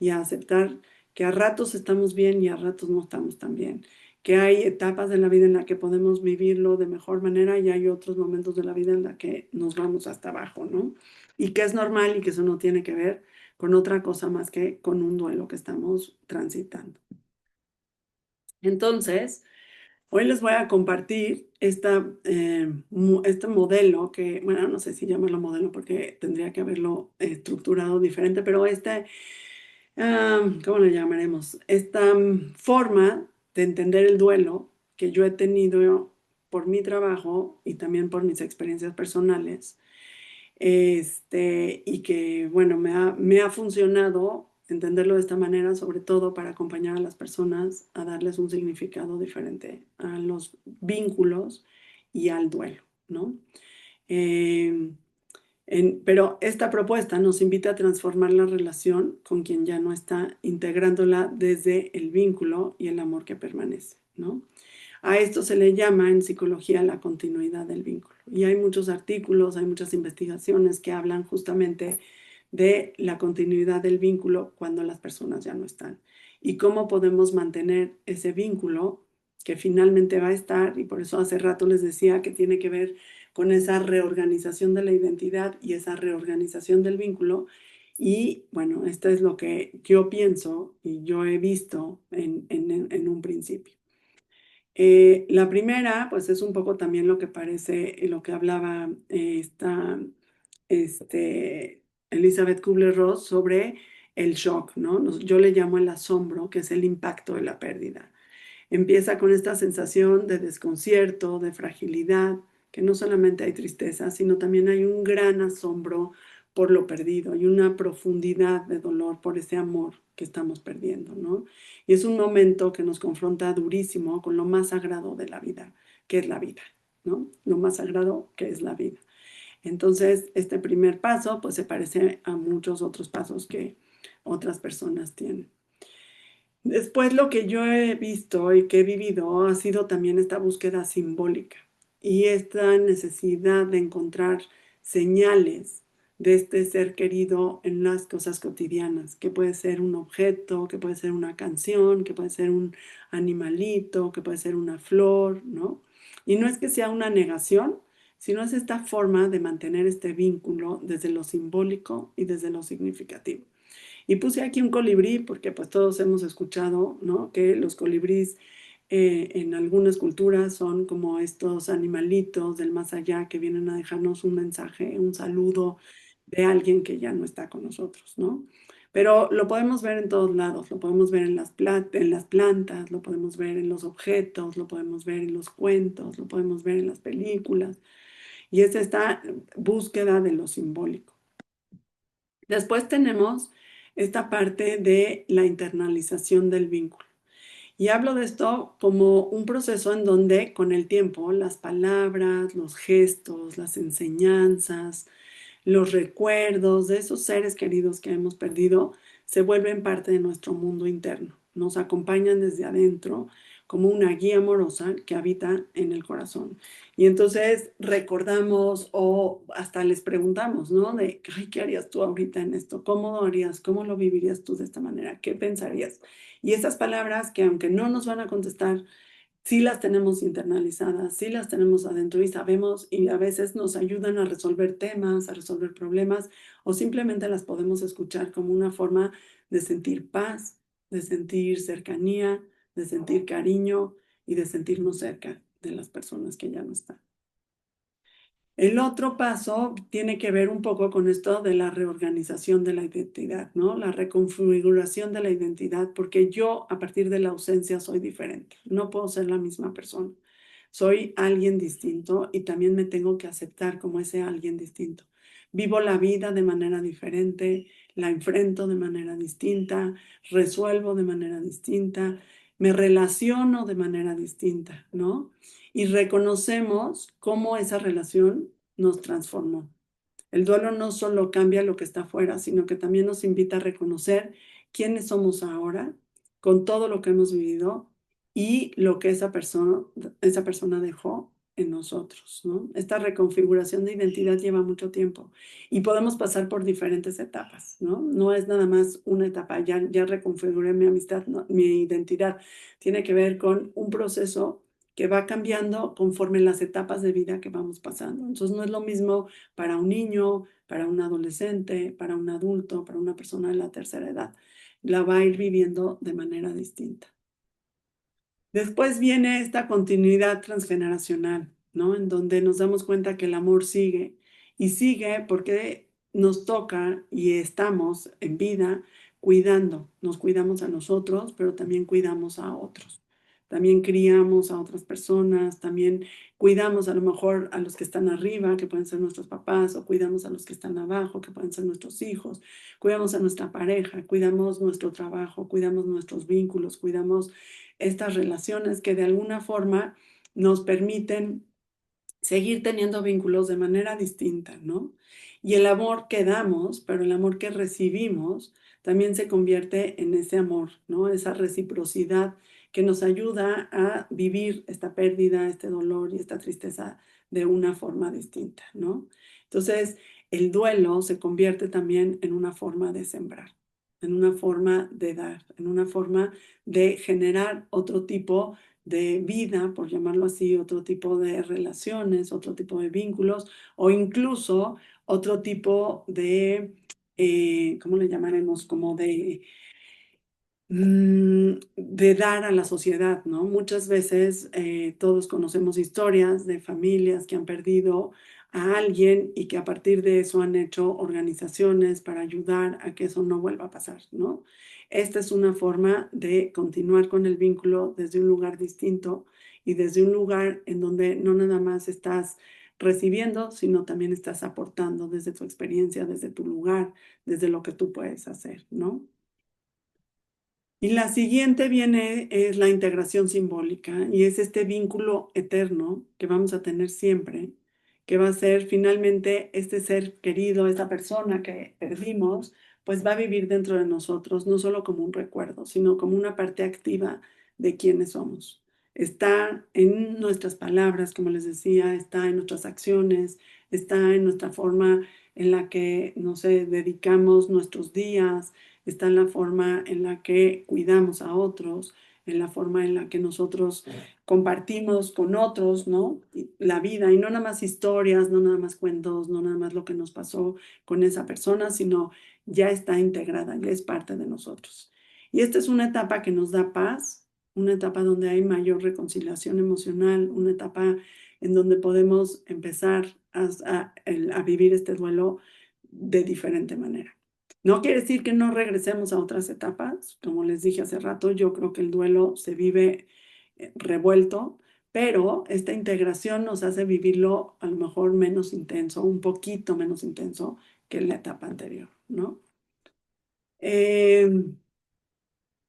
y a aceptar que a ratos estamos bien y a ratos no estamos tan bien, que hay etapas de la vida en la que podemos vivirlo de mejor manera y hay otros momentos de la vida en la que nos vamos hasta abajo, ¿no? Y que es normal y que eso no tiene que ver con otra cosa más que con un duelo que estamos transitando. Entonces, hoy les voy a compartir este modelo que, bueno, no sé si llamarlo modelo porque tendría que haberlo estructurado diferente, pero ¿cómo le llamaremos? Esta forma de entender el duelo que yo he tenido por mi trabajo y también por mis experiencias personales, y que, bueno, me ha funcionado entenderlo de esta manera, sobre todo para acompañar a las personas a darles un significado diferente a los vínculos y al duelo, ¿no? Eh, pero esta propuesta nos invita a transformar la relación con quien ya no está, integrándola desde el vínculo y el amor que permanece, ¿no? A esto se le llama en psicología la continuidad del vínculo. Y hay muchos artículos, hay muchas investigaciones que hablan justamente de la continuidad del vínculo cuando las personas ya no están. Y cómo podemos mantener ese vínculo que finalmente va a estar, y por eso hace rato les decía que tiene que ver con esa reorganización de la identidad y esa reorganización del vínculo. Y bueno, esto es lo que yo pienso y yo he visto en un principio. La primera, pues es un poco también lo que parece, lo que hablaba Elizabeth Kubler-Ross sobre el shock, ¿no? Yo le llamo el asombro, que es el impacto de la pérdida. Empieza con esta sensación de desconcierto, de fragilidad, que no solamente hay tristeza, sino también hay un gran asombro por lo perdido y una profundidad de dolor por ese amor que estamos perdiendo, ¿no? Y es un momento que nos confronta durísimo con lo más sagrado de la vida, que es la vida, ¿no? Lo más sagrado que es la vida. Entonces, este primer paso, pues se parece a muchos otros pasos que otras personas tienen. Después lo que yo he visto y que he vivido ha sido también esta búsqueda simbólica y esta necesidad de encontrar señales de este ser querido en las cosas cotidianas, que puede ser un objeto, que puede ser una canción, que puede ser un animalito, que puede ser una flor, ¿no? Y no es que sea una negación, sino es esta forma de mantener este vínculo desde lo simbólico y desde lo significativo. Y puse aquí un colibrí porque pues todos hemos escuchado, ¿no? Que los colibríes en algunas culturas son como estos animalitos del más allá que vienen a dejarnos un mensaje, un saludo de alguien que ya no está con nosotros, ¿no? Pero lo podemos ver en todos lados, lo podemos ver en en las plantas, lo podemos ver en los objetos, lo podemos ver en los cuentos, lo podemos ver en las películas. Y es esta búsqueda de lo simbólico. Después tenemos esta parte de la internalización del vínculo. Y hablo de esto como un proceso en donde con el tiempo las palabras, los gestos, las enseñanzas, los recuerdos de esos seres queridos que hemos perdido se vuelven parte de nuestro mundo interno. Nos acompañan desde adentro como una guía amorosa que habita en el corazón. Y entonces recordamos o hasta les preguntamos, ¿no? De, ay, ¿qué harías tú ahorita en esto? ¿Cómo lo harías? ¿Cómo lo vivirías tú de esta manera? ¿Qué pensarías? Y esas palabras que aunque no nos van a contestar, sí las tenemos internalizadas, sí las tenemos adentro y sabemos y a veces nos ayudan a resolver temas, a resolver problemas o simplemente las podemos escuchar como una forma de sentir paz, de sentir cercanía, de sentir cariño y de sentirnos cerca de las personas que ya no están. El otro paso tiene que ver un poco con esto de la reorganización de la identidad, ¿no? La reconfiguración de la identidad, porque yo a partir de la ausencia soy diferente, no puedo ser la misma persona. Soy alguien distinto y también me tengo que aceptar como ese alguien distinto. Vivo la vida de manera diferente, la enfrento de manera distinta, resuelvo de manera distinta, me relaciono de manera distinta, ¿no? Y reconocemos cómo esa relación nos transformó. El duelo no solo cambia lo que está afuera, sino que también nos invita a reconocer quiénes somos ahora, con todo lo que hemos vivido y lo que esa persona dejó en nosotros, ¿no? Esta reconfiguración de identidad lleva mucho tiempo y podemos pasar por diferentes etapas, ¿no? No es nada más una etapa, ya reconfiguré mi amistad, no, mi identidad. Tiene que ver con un proceso que va cambiando conforme las etapas de vida que vamos pasando. Entonces no es lo mismo para un niño, para un adolescente, para un adulto, para una persona de la tercera edad. La va a ir viviendo de manera distinta. Después viene esta continuidad transgeneracional, ¿no? En donde nos damos cuenta que el amor sigue y sigue porque nos toca y estamos en vida cuidando. Nos cuidamos a nosotros, pero también cuidamos a otros. También criamos a otras personas, también cuidamos a lo mejor a los que están arriba, que pueden ser nuestros papás, o cuidamos a los que están abajo, que pueden ser nuestros hijos, cuidamos a nuestra pareja, cuidamos nuestro trabajo, cuidamos nuestros vínculos, cuidamos estas relaciones que de alguna forma nos permiten seguir teniendo vínculos de manera distinta, ¿no? Y el amor que damos, pero el amor que recibimos, también se convierte en ese amor, ¿no? Esa reciprocidad que nos ayuda a vivir esta pérdida, este dolor y esta tristeza de una forma distinta, ¿no? Entonces, el duelo se convierte también en una forma de sembrar, en una forma de dar, en una forma de generar otro tipo de vida, por llamarlo así, otro tipo de relaciones, otro tipo de vínculos o incluso otro tipo de, ¿cómo le llamaremos? Como de dar a la sociedad, ¿no? Muchas veces todos conocemos historias de familias que han perdido a alguien y que a partir de eso han hecho organizaciones para ayudar a que eso no vuelva a pasar, ¿no? Esta es una forma de continuar con el vínculo desde un lugar distinto y desde un lugar en donde no nada más estás recibiendo, sino también estás aportando desde tu experiencia, desde tu lugar, desde lo que tú puedes hacer, ¿no? Y la siguiente viene, es la integración simbólica, y es este vínculo eterno que vamos a tener siempre, que va a ser finalmente este ser querido, esta persona que perdimos, pues va a vivir dentro de nosotros, no solo como un recuerdo, sino como una parte activa de quienes somos. Está en nuestras palabras, como les decía, está en nuestras acciones, está en nuestra forma en la que, no sé, dedicamos nuestros días, está en la forma en la que cuidamos a otros, en la forma en la que nosotros compartimos con otros, ¿no? La vida, y no nada más historias, no nada más cuentos, no nada más lo que nos pasó con esa persona, sino ya está integrada, ya es parte de nosotros. Y esta es una etapa que nos da paz, una etapa donde hay mayor reconciliación emocional, una etapa en donde podemos empezar a vivir este duelo de diferente manera. No quiere decir que no regresemos a otras etapas. Como les dije hace rato, yo creo que el duelo se vive revuelto, pero esta integración nos hace vivirlo a lo mejor menos intenso, un poquito menos intenso que en la etapa anterior, ¿no? ¿Qué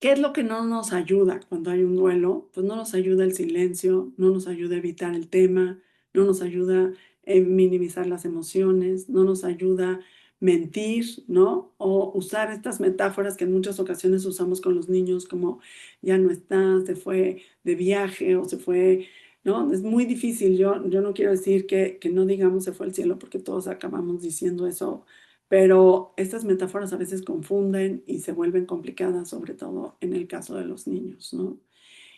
es lo que no nos ayuda cuando hay un duelo? Pues no nos ayuda el silencio, no nos ayuda a evitar el tema, no nos ayuda a minimizar las emociones, no nos ayuda mentir, ¿no? O usar estas metáforas que en muchas ocasiones usamos con los niños como ya no está, se fue de viaje o se fue, ¿no? Es muy difícil. Yo no quiero decir que no digamos se fue al cielo porque todos acabamos diciendo eso, pero estas metáforas a veces confunden y se vuelven complicadas, sobre todo en el caso de los niños, ¿no?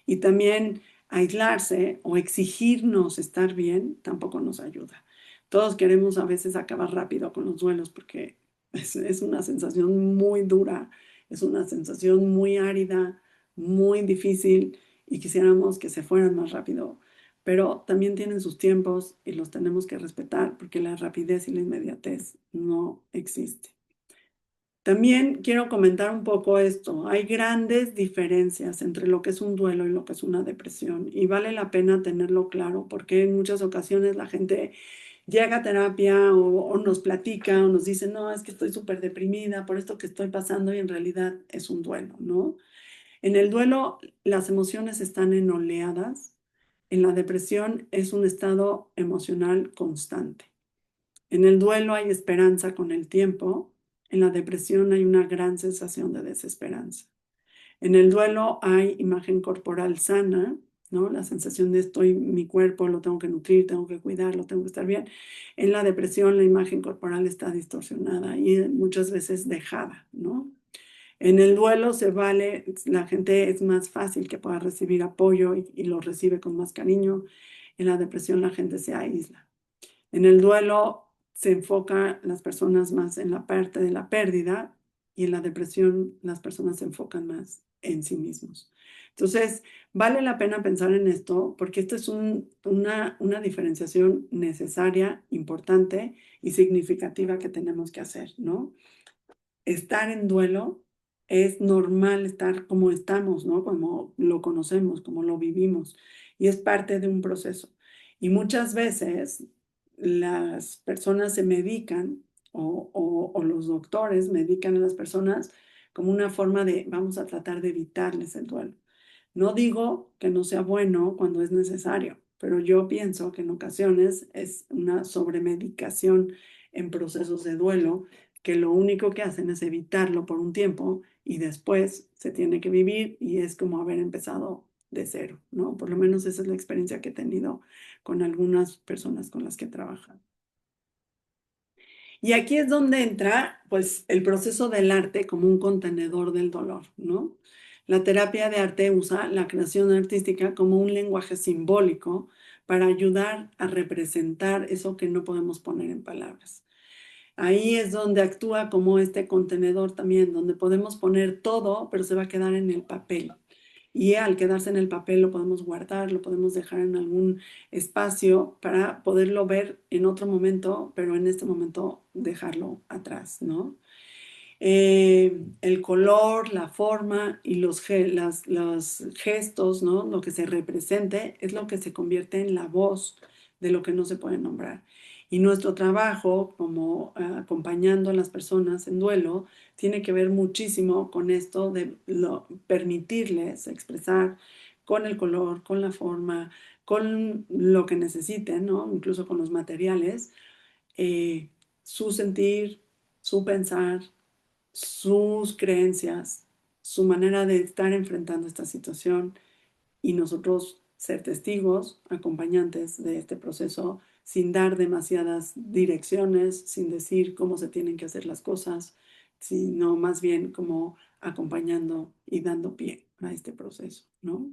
Y también aislarse o exigirnos estar bien tampoco nos ayuda. Todos queremos a veces acabar rápido con los duelos porque es una sensación muy dura, es una sensación muy árida, muy difícil y quisiéramos que se fueran más rápido, pero también tienen sus tiempos y los tenemos que respetar porque la rapidez y la inmediatez no existe. También quiero comentar un poco esto. Hay grandes diferencias entre lo que es un duelo y lo que es una depresión y vale la pena tenerlo claro porque en muchas ocasiones la gente llega a terapia o nos platica o nos dice, no, es que estoy súper deprimida por esto que estoy pasando y en realidad es un duelo, ¿no? En el duelo las emociones están en oleadas, en la depresión es un estado emocional constante. En el duelo hay esperanza con el tiempo, en la depresión hay una gran sensación de desesperanza. En el duelo hay imagen corporal sana, ¿no? La sensación de estoy, mi cuerpo lo tengo que nutrir, tengo que cuidarlo, tengo que estar bien. En la depresión la imagen corporal está distorsionada y muchas veces dejada, ¿no? En el duelo se vale, la gente es más fácil que pueda recibir apoyo y lo recibe con más cariño. En la depresión la gente se aísla. En el duelo se enfoca las personas más en la parte de la pérdida y en la depresión las personas se enfocan más en sí mismos. Entonces, vale la pena pensar en esto porque esta es una diferenciación necesaria, importante y significativa que tenemos que hacer, ¿no? Estar en duelo es normal estar como estamos, ¿no? Como lo conocemos, como lo vivimos y es parte de un proceso. Y muchas veces las personas se medican o los doctores medican a las personas como una forma de vamos a tratar de evitarles el duelo. No digo que no sea bueno cuando es necesario, pero yo pienso que en ocasiones es una sobremedicación en procesos de duelo que lo único que hacen es evitarlo por un tiempo y después se tiene que vivir y es como haber empezado de cero, ¿no? Por lo menos esa es la experiencia que he tenido con algunas personas con las que he trabajado. Y aquí es donde entra, pues, el proceso del arte como un contenedor del dolor, ¿no? La terapia de arte usa la creación artística como un lenguaje simbólico para ayudar a representar eso que no podemos poner en palabras. Ahí es donde actúa como este contenedor también, donde podemos poner todo, pero se va a quedar en el papel. Y al quedarse en el papel lo podemos guardar, lo podemos dejar en algún espacio para poderlo ver en otro momento, pero en este momento dejarlo atrás, ¿no? El color, la forma y los gestos, ¿no? Lo que se represente es lo que se convierte en la voz de lo que no se puede nombrar. Y nuestro trabajo como acompañando a las personas en duelo tiene que ver muchísimo con esto de permitirles expresar con el color, con la forma, con lo que necesiten, ¿no? Incluso con los materiales, eh, su sentir, su pensar, sus creencias, su manera de estar enfrentando esta situación y nosotros ser testigos, acompañantes de este proceso, sin dar demasiadas direcciones, sin decir cómo se tienen que hacer las cosas, sino más bien como acompañando y dando pie a este proceso, ¿no?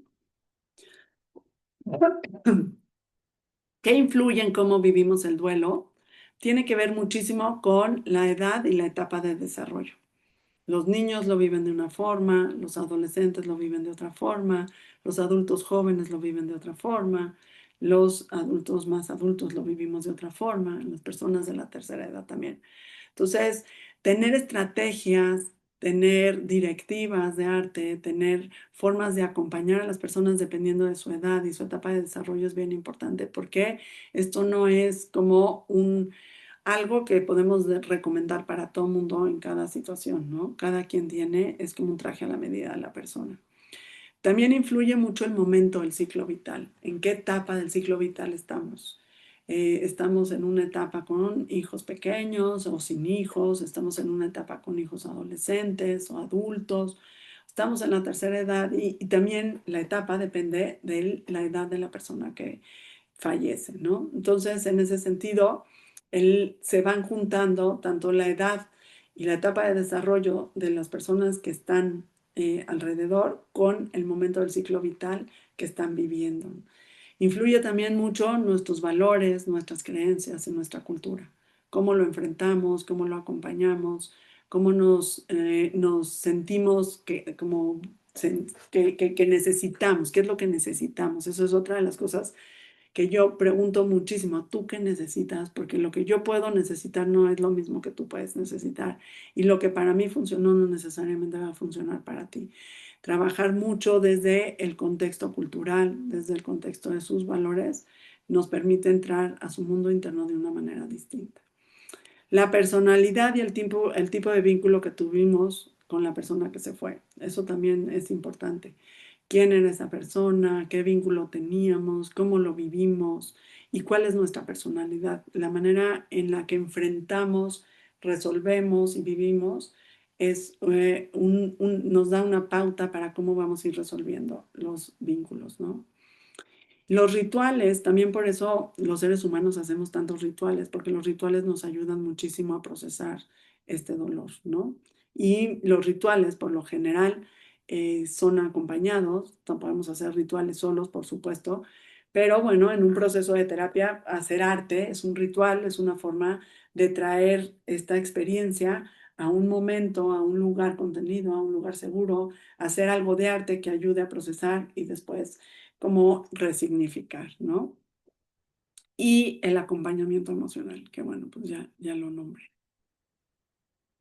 ¿Qué influye en cómo vivimos el duelo? Tiene que ver muchísimo con la edad y la etapa de desarrollo. Los niños lo viven de una forma, los adolescentes lo viven de otra forma, los adultos jóvenes lo viven de otra forma, los adultos más adultos lo vivimos de otra forma, las personas de la tercera edad también. Entonces, tener estrategias, tener directivas de arte, tener formas de acompañar a las personas dependiendo de su edad y su etapa de desarrollo es bien importante porque esto no es como algo que podemos recomendar para todo mundo en cada situación, ¿no? Cada quien tiene, es como un traje a la medida de la persona. También influye mucho el momento, el ciclo vital, en qué etapa del ciclo vital estamos. Estamos en una etapa con hijos pequeños o sin hijos, estamos en una etapa con hijos adolescentes o adultos, estamos en la tercera edad y también la etapa depende de la edad de la persona que fallece, ¿no? Entonces, en ese sentido, se van juntando tanto la edad y la etapa de desarrollo de las personas que están alrededor con el momento del ciclo vital que están viviendo. Influye también mucho nuestros valores, nuestras creencias y nuestra cultura, cómo lo enfrentamos, cómo lo acompañamos, cómo nos sentimos que necesitamos, qué es lo que necesitamos. Eso es otra de las cosas que yo pregunto muchísimo, ¿tú qué necesitas? Porque lo que yo puedo necesitar no es lo mismo que tú puedes necesitar. Y lo que para mí funcionó no necesariamente va a funcionar para ti. Trabajar mucho desde el contexto cultural, desde el contexto de sus valores, nos permite entrar a su mundo interno de una manera distinta. La personalidad y el tipo de vínculo que tuvimos con la persona que se fue, eso también es importante. ¿Quién era esa persona? ¿Qué vínculo teníamos? ¿Cómo lo vivimos? ¿Y cuál es nuestra personalidad? La manera en la que enfrentamos, resolvemos y vivimos nos da una pauta para cómo vamos a ir resolviendo los vínculos, ¿no? Los rituales, también por eso los seres humanos hacemos tantos rituales, porque los rituales nos ayudan muchísimo a procesar este dolor, ¿no? Y los rituales, por lo general, son acompañados, no podemos hacer rituales solos, por supuesto, pero bueno, en un proceso de terapia, hacer arte es un ritual, es una forma de traer esta experiencia a un momento, a un lugar contenido, a un lugar seguro, hacer algo de arte que ayude a procesar y después como resignificar, ¿no? Y el acompañamiento emocional, que bueno, pues ya lo nombré.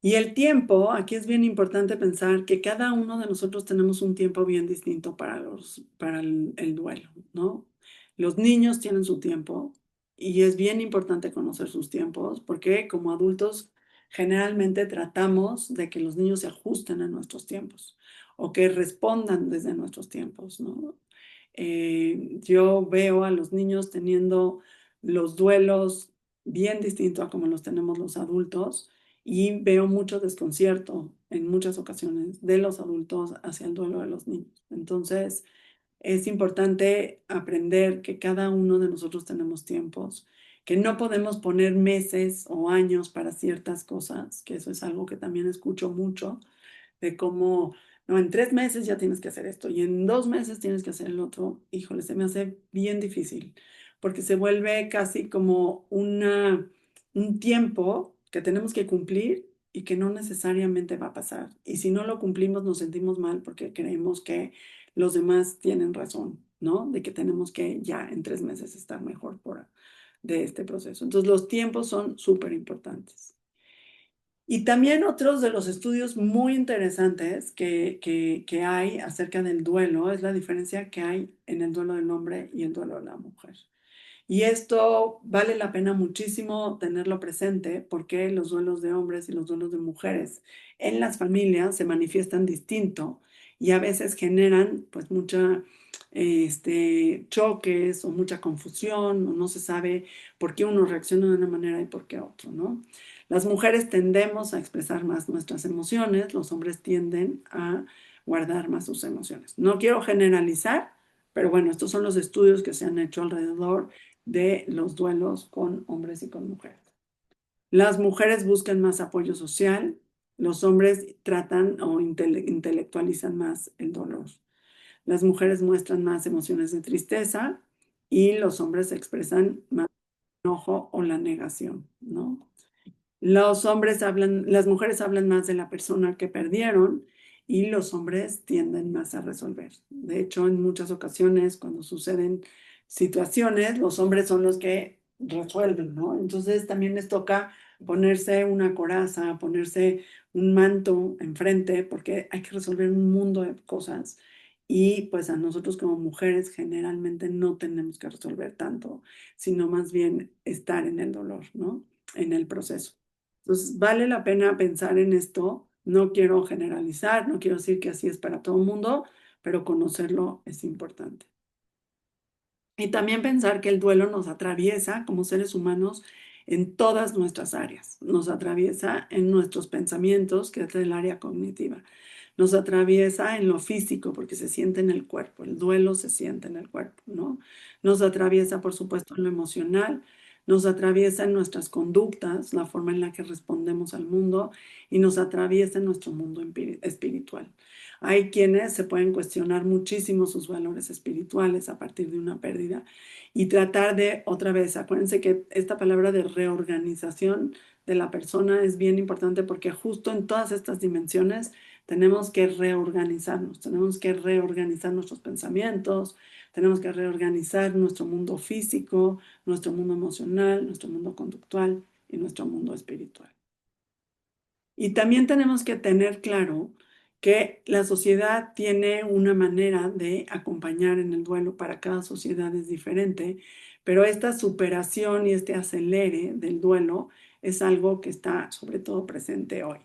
Y el tiempo, aquí es bien importante pensar que cada uno de nosotros tenemos un tiempo bien distinto para el duelo, ¿no? Los niños tienen su tiempo y es bien importante conocer sus tiempos porque como adultos generalmente tratamos de que los niños se ajusten a nuestros tiempos o que respondan desde nuestros tiempos, ¿no? Yo veo a los niños teniendo los duelos bien distintos a como los tenemos los adultos y veo mucho desconcierto en muchas ocasiones de los adultos hacia el duelo de los niños. Entonces, es importante aprender que cada uno de nosotros tenemos tiempos, que no podemos poner meses o años para ciertas cosas, que eso es algo que también escucho mucho, de cómo no, en 3 meses ya tienes que hacer esto y en 2 meses tienes que hacer el otro. Híjole, se me hace bien difícil porque se vuelve casi como un tiempo que tenemos que cumplir y que no necesariamente va a pasar. Y si no lo cumplimos nos sentimos mal porque creemos que los demás tienen razón, ¿no? De que tenemos que ya en 3 meses estar mejor de este proceso. Entonces los tiempos son súper importantes. Y también otros de los estudios muy interesantes que hay acerca del duelo es la diferencia que hay en el duelo del hombre y el duelo de la mujer. Y esto vale la pena muchísimo tenerlo presente porque los duelos de hombres y los duelos de mujeres en las familias se manifiestan distinto y a veces generan pues mucha choques o mucha confusión o no se sabe por qué uno reacciona de una manera y por qué otro, ¿no? Las mujeres tendemos a expresar más nuestras emociones, los hombres tienden a guardar más sus emociones. No quiero generalizar, pero bueno, estos son los estudios que se han hecho alrededor de los duelos con hombres y con mujeres. Las mujeres buscan más apoyo social, los hombres tratan o intelectualizan más el dolor. Las mujeres muestran más emociones de tristeza y los hombres expresan más enojo o la negación, ¿no? Las mujeres hablan más de la persona que perdieron y los hombres tienden más a resolver. De hecho, en muchas ocasiones, cuando suceden situaciones, los hombres son los que resuelven, ¿no? Entonces también les toca ponerse una coraza, ponerse un manto enfrente, porque hay que resolver un mundo de cosas. Y pues a nosotros como mujeres generalmente no tenemos que resolver tanto, sino más bien estar en el dolor, ¿no? En el proceso. Entonces, vale la pena pensar en esto. No quiero generalizar, no quiero decir que así es para todo el mundo, pero conocerlo es importante. Y también pensar que el duelo nos atraviesa como seres humanos en todas nuestras áreas. Nos atraviesa en nuestros pensamientos, que es el área cognitiva. Nos atraviesa en lo físico, porque se siente en el cuerpo. El duelo se siente en el cuerpo, ¿no? Nos atraviesa, por supuesto, en lo emocional. Nos atraviesa en nuestras conductas, la forma en la que respondemos al mundo, y nos atraviesa en nuestro mundo espiritual. Hay quienes se pueden cuestionar muchísimo sus valores espirituales a partir de una pérdida y tratar de otra vez, acuérdense que esta palabra de reorganización de la persona es bien importante porque justo en todas estas dimensiones tenemos que tenemos que reorganizar nuestros pensamientos, tenemos que reorganizar nuestro mundo físico, nuestro mundo emocional, nuestro mundo conductual y nuestro mundo espiritual. Y también tenemos que tener claro que la sociedad tiene una manera de acompañar en el duelo, para cada sociedad es diferente, pero esta superación y este acelere del duelo es algo que está sobre todo presente hoy.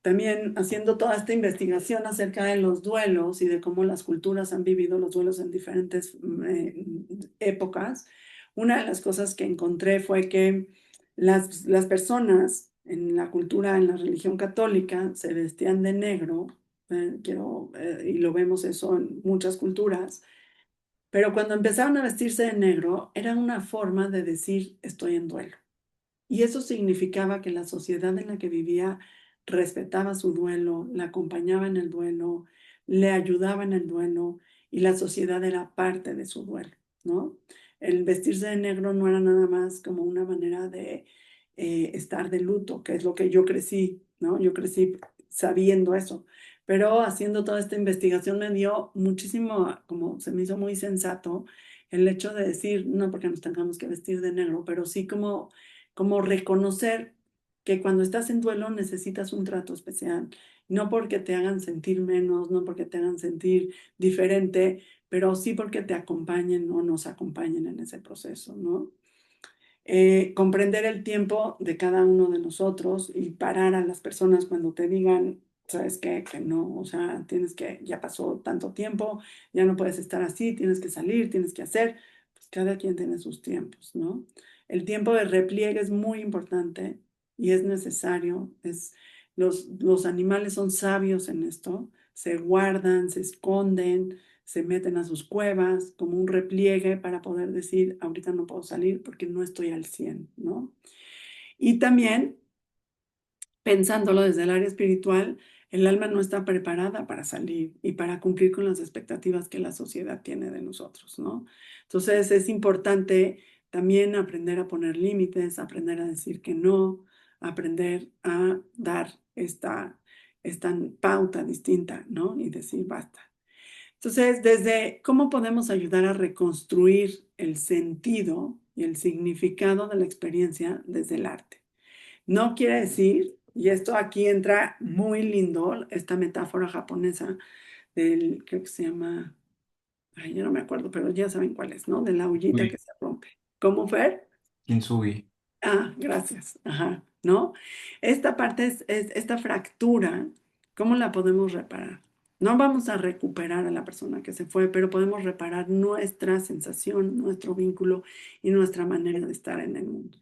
También haciendo toda esta investigación acerca de los duelos y de cómo las culturas han vivido los duelos en diferentes épocas, una de las cosas que encontré fue que las personas en la cultura, en la religión católica, se vestían de negro, y lo vemos eso en muchas culturas, pero cuando empezaron a vestirse de negro, era una forma de decir estoy en duelo. Y eso significaba que la sociedad en la que vivía respetaba su duelo, la acompañaba en el duelo, le ayudaba en el duelo y la sociedad era parte de su duelo, ¿no? El vestirse de negro no era nada más como una manera de estar de luto, que es lo que yo crecí, ¿no? Yo crecí sabiendo eso, pero haciendo toda esta investigación me dio muchísimo, como se me hizo muy sensato el hecho de decir, no porque nos tengamos que vestir de negro, pero sí como reconocer que cuando estás en duelo necesitas un trato especial, no porque te hagan sentir menos, no porque te hagan sentir diferente, pero sí porque te acompañen o nos acompañen en ese proceso, ¿no? Comprender el tiempo de cada uno de nosotros y parar a las personas cuando te digan, ¿sabes qué? Que no, o sea, ya pasó tanto tiempo, ya no puedes estar así, tienes que salir, tienes que hacer, pues cada quien tiene sus tiempos, ¿no? El tiempo de repliegue es muy importante y es necesario, los animales son sabios en esto, se guardan, se esconden, se meten a sus cuevas como un repliegue para poder decir, ahorita no puedo salir porque no estoy al 100, ¿no? Y también, pensándolo desde el área espiritual, El alma no está preparada para salir y para cumplir con las expectativas que la sociedad tiene de nosotros, ¿no? Entonces es importante también aprender a poner límites, aprender a decir que no, aprender a dar esta pauta distinta, ¿no? Y decir basta. Entonces, desde cómo podemos ayudar a reconstruir el sentido y el significado de la experiencia desde el arte. No quiere decir, y esto aquí entra muy lindo, esta metáfora japonesa del, creo que se llama, ay, yo no me acuerdo, pero ya saben cuál es, ¿no? De la ollita que Uy, se rompe. ¿Cómo fue? Kintsugi. Ah, gracias. Ajá, ¿no? Esta parte esta fractura, ¿cómo la podemos reparar? No vamos a recuperar a la persona que se fue, pero podemos reparar nuestra sensación, nuestro vínculo y nuestra manera de estar en el mundo.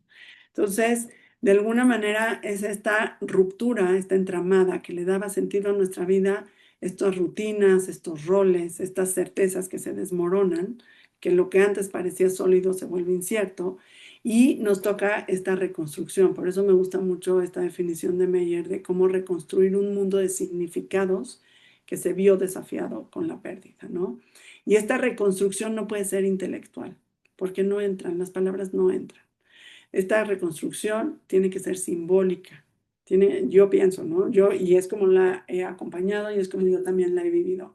Entonces, de alguna manera es esta ruptura, esta entramada que le daba sentido a nuestra vida, estas rutinas, estos roles, estas certezas que se desmoronan, que lo que antes parecía sólido se vuelve incierto y nos toca esta reconstrucción. Por eso me gusta mucho esta definición de Meyer de cómo reconstruir un mundo de significados que se vio desafiado con la pérdida, ¿no? Y esta reconstrucción no puede ser intelectual, porque no entran, las palabras no entran. Esta reconstrucción tiene que ser simbólica. Yo pienso, ¿no? Y es como la he acompañado y es como yo también la he vivido.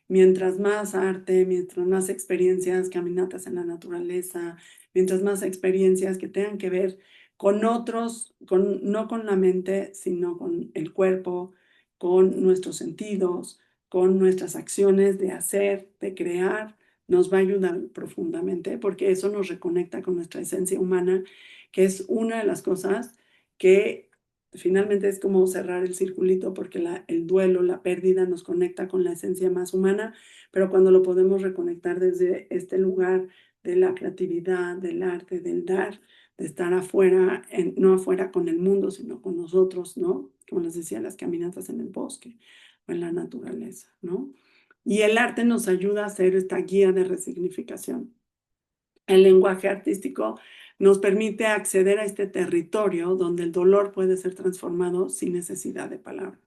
Mientras más arte, mientras más experiencias, caminatas en la naturaleza, mientras más experiencias que tengan que ver con otros, no con la mente, sino con el cuerpo, con nuestros sentidos, con nuestras acciones de hacer, de crear, nos va a ayudar profundamente porque eso nos reconecta con nuestra esencia humana, que es una de las cosas que finalmente es como cerrar el circulito porque el duelo, la pérdida nos conecta con la esencia más humana, pero cuando lo podemos reconectar desde este lugar de la creatividad, del arte, del dar, de estar afuera, no afuera con el mundo, sino con nosotros, ¿no? Como les decía, las caminatas en el bosque o en la naturaleza, ¿no? Y el arte nos ayuda a hacer esta guía de resignificación. El lenguaje artístico nos permite acceder a este territorio donde el dolor puede ser transformado sin necesidad de palabras.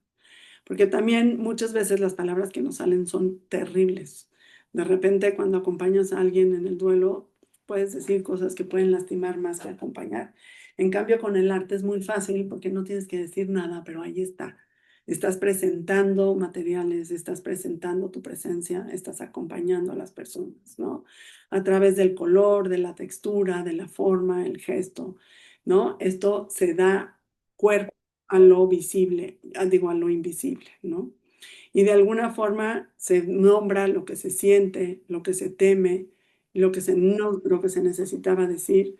Porque también muchas veces las palabras que nos salen son terribles. De repente cuando acompañas a alguien en el duelo, puedes decir cosas que pueden lastimar más que acompañar. En cambio, con el arte es muy fácil porque no tienes que decir nada, pero ahí está. Estás presentando materiales, estás presentando tu presencia, estás acompañando a las personas, ¿no? A través del color, de la textura, de la forma, el gesto, ¿no? Esto se da cuerpo a lo visible, digo, a lo invisible, ¿no? Y de alguna forma se nombra lo que se siente, lo que se teme, lo que se necesitaba decir,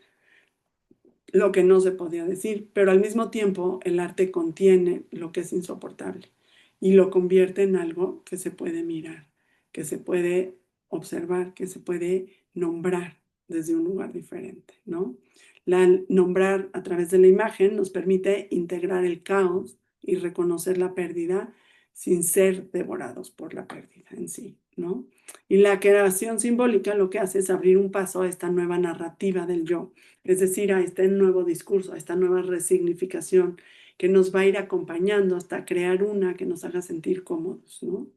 lo que no se podía decir, pero al mismo tiempo el arte contiene lo que es insoportable y lo convierte en algo que se puede mirar, que se puede observar, que se puede nombrar desde un lugar diferente, ¿no? Nombrar a través de la imagen nos permite integrar el caos y reconocer la pérdida sin ser devorados por la pérdida en sí, ¿no? Y la creación simbólica lo que hace es abrir un paso a esta nueva narrativa del yo, es decir, a este nuevo discurso, a esta nueva resignificación que nos va a ir acompañando hasta crear una que nos haga sentir cómodos, ¿no?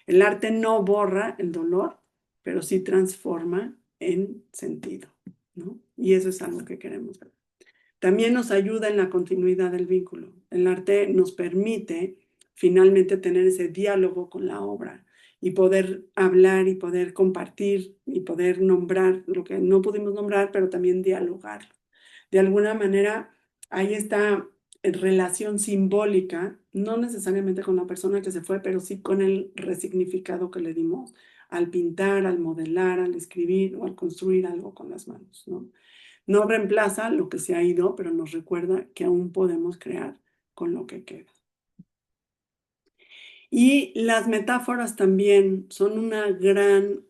El arte no borra el dolor, pero sí transforma en sentido, ¿no? Y eso es algo que queremos ver. También nos ayuda en la continuidad del vínculo. El arte nos permite finalmente tener ese diálogo con la obra y poder hablar y poder compartir y poder nombrar lo que no pudimos nombrar, pero también dialogar. De alguna manera, hay esta relación simbólica, no necesariamente con la persona que se fue, pero sí con el resignificado que le dimos al pintar, al modelar, al escribir o al construir algo con las manos, ¿no? No reemplaza lo que se ha ido, pero nos recuerda que aún podemos crear con lo que queda. Y las metáforas también son una gran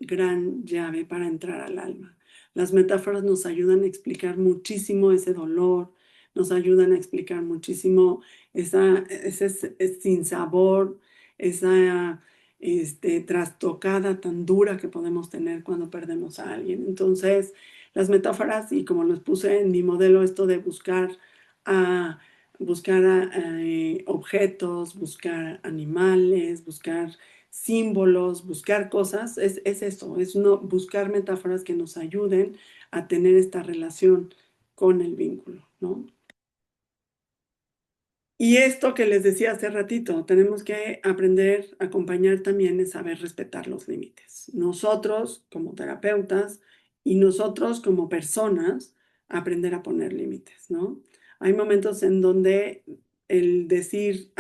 llave para entrar al alma. Las metáforas nos ayudan a explicar muchísimo ese dolor, nos ayudan a explicar muchísimo ese sinsabor, esa trastocada tan dura que podemos tener cuando perdemos a alguien. Entonces, las metáforas, y como les puse en mi modelo, esto de buscar a objetos, buscar animales, buscar símbolos, buscar cosas, es eso, es buscar metáforas que nos ayuden a tener esta relación con el vínculo, ¿no? Y esto que les decía hace ratito, tenemos que aprender a acompañar también es saber respetar los límites. Nosotros como terapeutas y nosotros como personas, aprender a poner límites, ¿no? Hay momentos en donde el decir,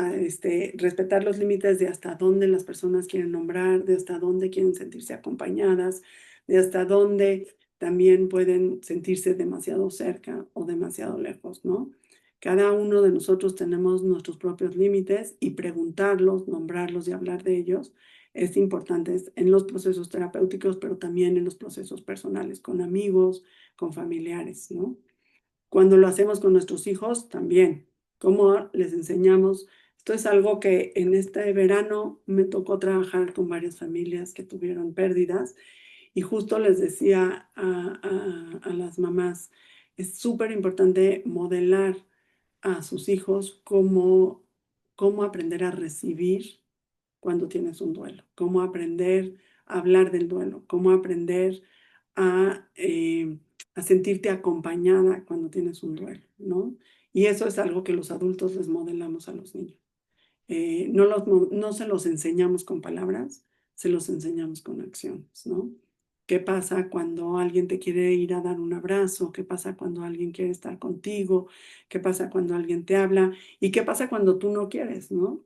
respetar los límites de hasta dónde las personas quieren nombrar, de hasta dónde quieren sentirse acompañadas, de hasta dónde también pueden sentirse demasiado cerca o demasiado lejos, ¿no? Cada uno de nosotros tenemos nuestros propios límites y preguntarlos, nombrarlos y hablar de ellos es importante en los procesos terapéuticos, pero también en los procesos personales, con amigos, con familiares, ¿no? Cuando lo hacemos con nuestros hijos, también. ¿Cómo les enseñamos? Esto es algo que en este verano me tocó trabajar con varias familias que tuvieron pérdidas y justo les decía a las mamás, es súper importante modelar a sus hijos cómo aprender a recibir cuando tienes un duelo, cómo aprender a hablar del duelo, cómo aprender a, eh, a sentirte acompañada cuando tienes un duelo, ¿no? Y eso es algo que los adultos les modelamos a los niños. No se los enseñamos con palabras, se los enseñamos con acciones, ¿no? ¿Qué pasa cuando alguien te quiere ir a dar un abrazo? ¿Qué pasa cuando alguien quiere estar contigo? ¿Qué pasa cuando alguien te habla? ¿Y qué pasa cuando tú no quieres, no?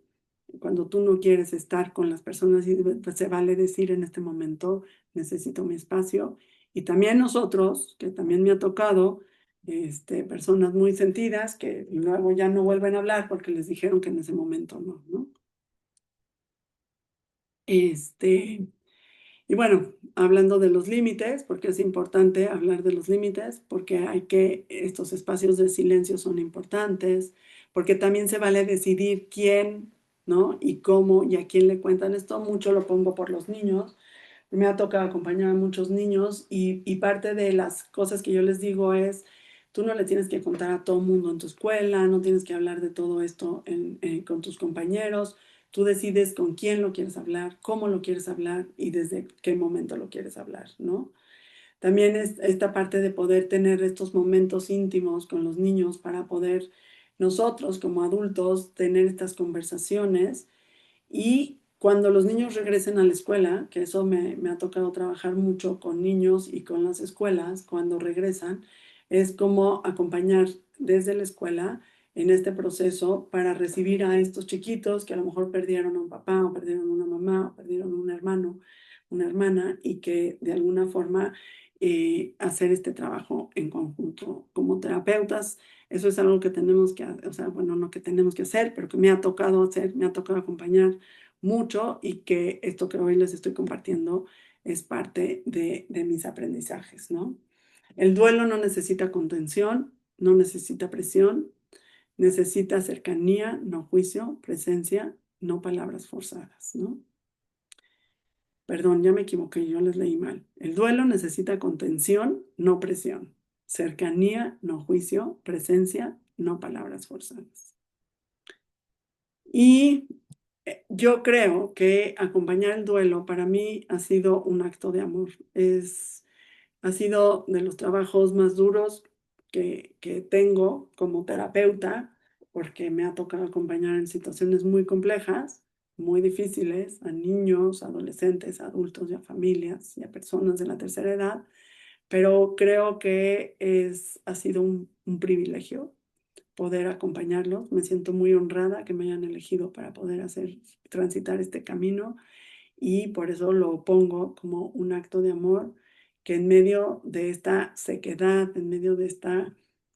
Cuando tú no quieres estar con las personas y pues, se vale decir en este momento, necesito mi espacio. Y también nosotros, que también me ha tocado, personas muy sentidas que luego ya no vuelven a hablar porque les dijeron que en ese momento no, ¿no? Y bueno, hablando de los límites, porque es importante hablar de los límites, porque estos espacios de silencio son importantes, porque también se vale decidir quién, ¿no? Y cómo y a quién le cuentan esto. Mucho lo pongo por los niños. Me ha tocado acompañar a muchos niños y parte de las cosas que yo les digo es, tú no le tienes que contar a todo el mundo en tu escuela, no tienes que hablar de todo esto con tus compañeros, tú decides con quién lo quieres hablar, cómo lo quieres hablar y desde qué momento lo quieres hablar, ¿no? También es esta parte de poder tener estos momentos íntimos con los niños para poder nosotros como adultos tener estas conversaciones y cuando los niños regresen a la escuela, que eso me ha tocado trabajar mucho con niños y con las escuelas, cuando regresan, es como acompañar desde la escuela en este proceso para recibir a estos chiquitos que a lo mejor perdieron a un papá o perdieron una mamá o perdieron un hermano, una hermana y que de alguna forma hacer este trabajo en conjunto como terapeutas. Eso es algo que tenemos que, o sea, bueno, no que tenemos que hacer, pero que me ha tocado hacer, me ha tocado acompañar mucho y que esto que hoy les estoy compartiendo es parte de mis aprendizajes, ¿no? El duelo no necesita contención, no necesita presión, necesita cercanía, no juicio, presencia, no palabras forzadas, ¿no? Perdón, ya me equivoqué, yo les leí mal. El duelo necesita contención, no presión. Cercanía, no juicio. Presencia, no palabras forzadas. Y yo creo que acompañar el duelo para mí ha sido un acto de amor. Ha sido de los trabajos más duros que tengo como terapeuta, porque me ha tocado acompañar en situaciones muy complejas, muy difíciles, a niños, adolescentes, adultos y a familias y a personas de la tercera edad, pero creo que ha sido un privilegio poder acompañarlos. Me siento muy honrada que me hayan elegido para poder transitar este camino y por eso lo pongo como un acto de amor que en medio de esta sequedad, en medio de esta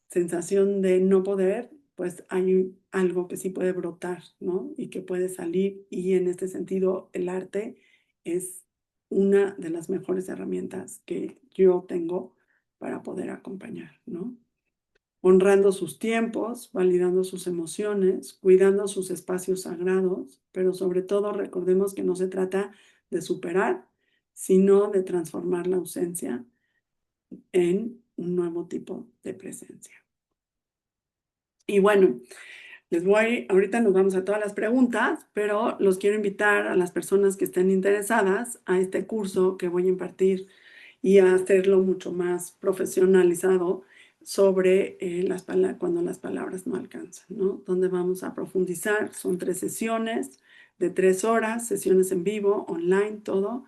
sensación de no poder, pues hay algo que sí puede brotar, ¿no? Y que puede salir y en este sentido el arte es una de las mejores herramientas que yo tengo para poder acompañar, ¿no? Honrando sus tiempos, validando sus emociones, cuidando sus espacios sagrados, pero sobre todo recordemos que no se trata de superar, sino de transformar la ausencia en un nuevo tipo de presencia. Y bueno, ahorita nos vamos a todas las preguntas, pero los quiero invitar a las personas que estén interesadas a este curso que voy a impartir y a hacerlo mucho más profesionalizado sobre cuando las palabras no alcanzan, ¿no? Donde vamos a profundizar, son 3 sesiones de 3 horas, sesiones en vivo, online, todo,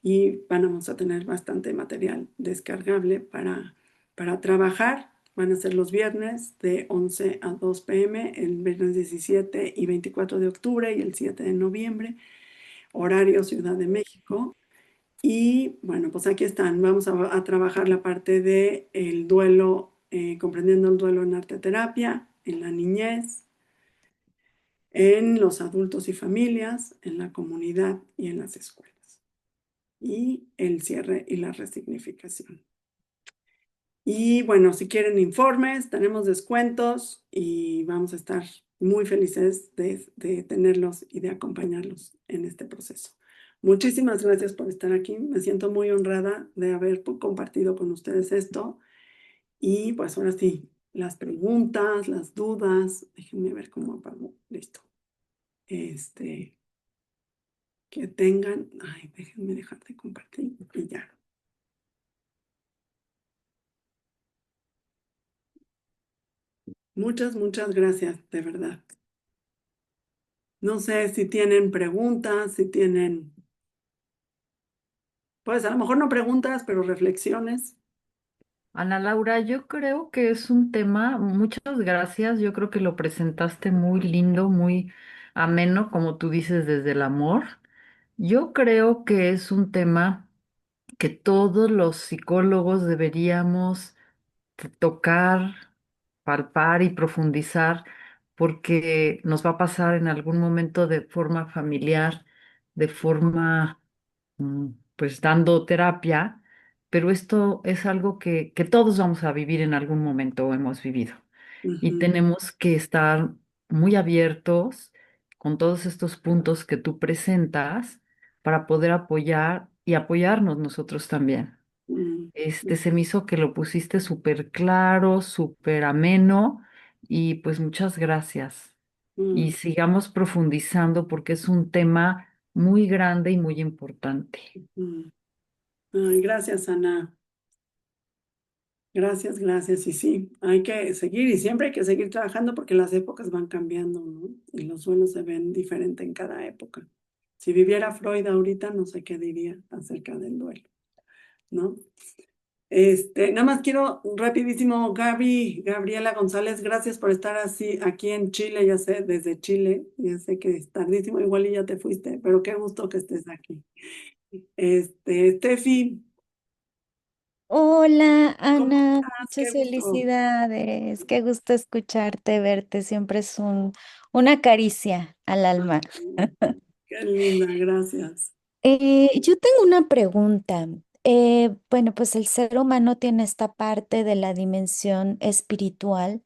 y vamos a tener bastante material descargable para trabajar. Van a ser los viernes de 11 a 2 p.m., el viernes 17 y 24 de octubre y el 7 de noviembre, horario Ciudad de México. Y bueno, pues aquí están. Vamos a trabajar la parte de el duelo, comprendiendo el duelo en arte terapia, en la niñez, en los adultos y familias, en la comunidad y en las escuelas. Y el cierre y la resignificación. Y bueno, si quieren informes, tenemos descuentos y vamos a estar muy felices de tenerlos y de acompañarlos en este proceso. Muchísimas gracias por estar aquí. Me siento muy honrada de haber compartido con ustedes esto. Y pues ahora sí, las preguntas, las dudas, déjenme ver cómo apago. Listo. Que tengan, ay, déjenme dejar de compartir y ya. Muchas gracias, de verdad. No sé si tienen preguntas, si tienen, pues a lo mejor no preguntas, pero reflexiones. Ana Laura, yo creo que es un tema, muchas gracias, yo creo que lo presentaste muy lindo, muy ameno, como tú dices, desde el amor. Yo creo que es un tema que todos los psicólogos deberíamos tocar, palpar y profundizar, porque nos va a pasar en algún momento de forma familiar, de forma pues dando terapia, pero esto es algo que todos vamos a vivir en algún momento o hemos vivido. Y Ujú, tenemos que estar muy abiertos con todos estos puntos que tú presentas para poder apoyar y apoyarnos nosotros también. mm, Se me hizo que lo pusiste súper claro, súper ameno y pues muchas gracias. mm, Y sigamos profundizando porque es un tema muy grande y muy importante. mm. Ay, gracias, Ana. Gracias. Y sí, hay que seguir y siempre hay que seguir trabajando porque las épocas van cambiando, ¿no? Y los duelos se ven diferente en cada época. Si viviera Freud ahorita, no sé qué diría acerca del duelo, ¿no? Nada más quiero rapidísimo, Gabriela González, gracias por estar así aquí en Chile, ya sé, desde Chile, ya sé que es tardísimo, igual y ya te fuiste, pero qué gusto que estés aquí. Steffi, Hola, ¿cómo Ana, estás? Qué muchas gusto. felicidades. Qué gusto escucharte, verte. Siempre es una caricia al alma. Qué linda, gracias. Yo tengo una pregunta. Bueno, pues el ser humano tiene esta parte de la dimensión espiritual.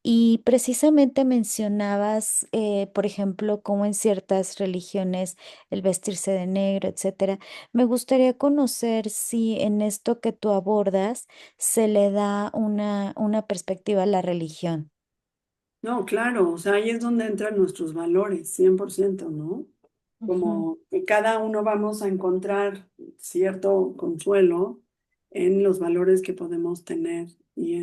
Y precisamente mencionabas, por ejemplo, cómo en ciertas religiones el vestirse de negro, etcétera. Me gustaría conocer si en esto que tú abordas se le da una perspectiva a la religión. No, claro, o sea, ahí es donde entran nuestros valores, 100%, ¿no? Ujú, Como que cada uno vamos a encontrar cierto consuelo en los valores que podemos tener y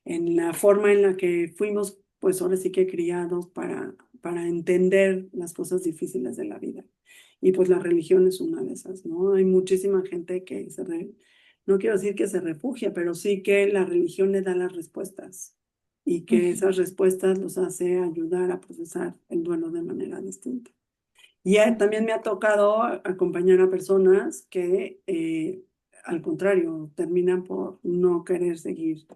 en la forma en la que fuimos, pues ahora sí que criados para entender las cosas difíciles de la vida. Y pues la religión es una de esas, ¿no? Hay muchísima gente que no quiero decir que se refugia, pero sí que la religión le da las respuestas y que ujú, esas respuestas los hace ayudar a procesar el duelo de manera distinta. Y también me ha tocado acompañar a personas que, al contrario, terminan por no querer seguir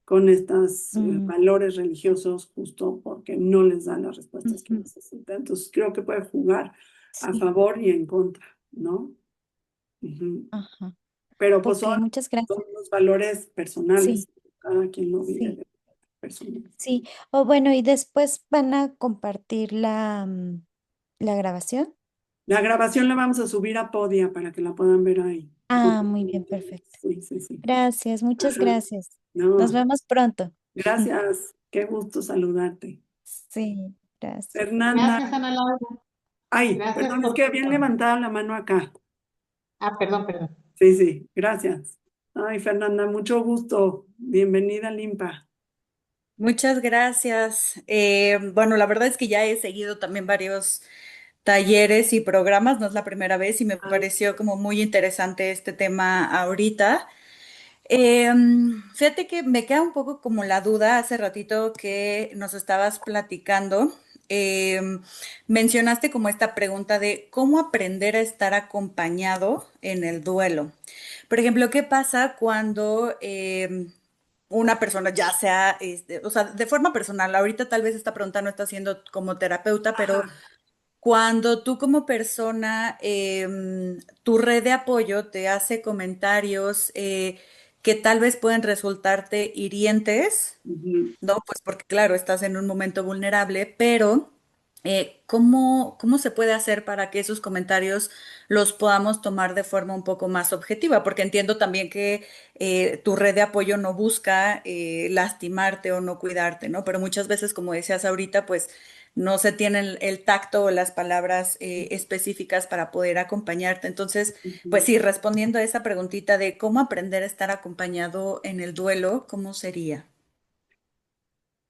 con estos mm, valores religiosos justo porque no les dan las respuestas que ujú. necesitan. Entonces, creo que puede jugar a Sí, favor y en contra, ¿no? Ujú. ajá. Pero pues Ok, son, muchas son gracias. los valores Sí, personales. Cada quien lo vive sí, de personal. sí. O bueno, y después van a compartir la grabación. La grabación la vamos a subir a Podia para que la puedan ver ahí. Ah, muy bien, perfecto. Sí. Gracias, muchas Ajá. gracias. Nos No, vemos pronto. gracias. Qué gusto saludarte. Sí, gracias. Fernanda, Gracias, Ana Laura. ay, Gracias perdón, es por que tu habían levantado la mano acá. perdón, perdón. Sí, sí, gracias. Ay, Fernanda, mucho gusto. Bienvenida, Limpa. Muchas gracias. Bueno, la verdad es que ya he seguido también varios talleres y programas, no es la primera vez y me Ay, pareció como muy interesante este tema ahorita. Fíjate que me queda un poco como la duda hace ratito que nos estabas platicando. Mencionaste como esta pregunta de cómo aprender a estar acompañado en el duelo. Por ejemplo, ¿qué pasa cuando una persona, ya sea, o sea, de forma personal, ahorita tal vez esta pregunta no está siendo como terapeuta, pero ajá. cuando tú como persona, tu red de apoyo te hace comentarios que tal vez pueden resultarte hirientes, Ujú. ¿no? Pues porque claro, estás en un momento vulnerable, pero ¿cómo se puede hacer para que esos comentarios los podamos tomar de forma un poco más objetiva? Porque entiendo también que tu red de apoyo no busca lastimarte o no cuidarte, ¿no? Pero muchas veces, como decías ahorita, pues no se tiene el tacto o las palabras específicas para poder acompañarte. Entonces, pues Ujú. sí, respondiendo a esa preguntita de cómo aprender a estar acompañado en el duelo, ¿cómo sería?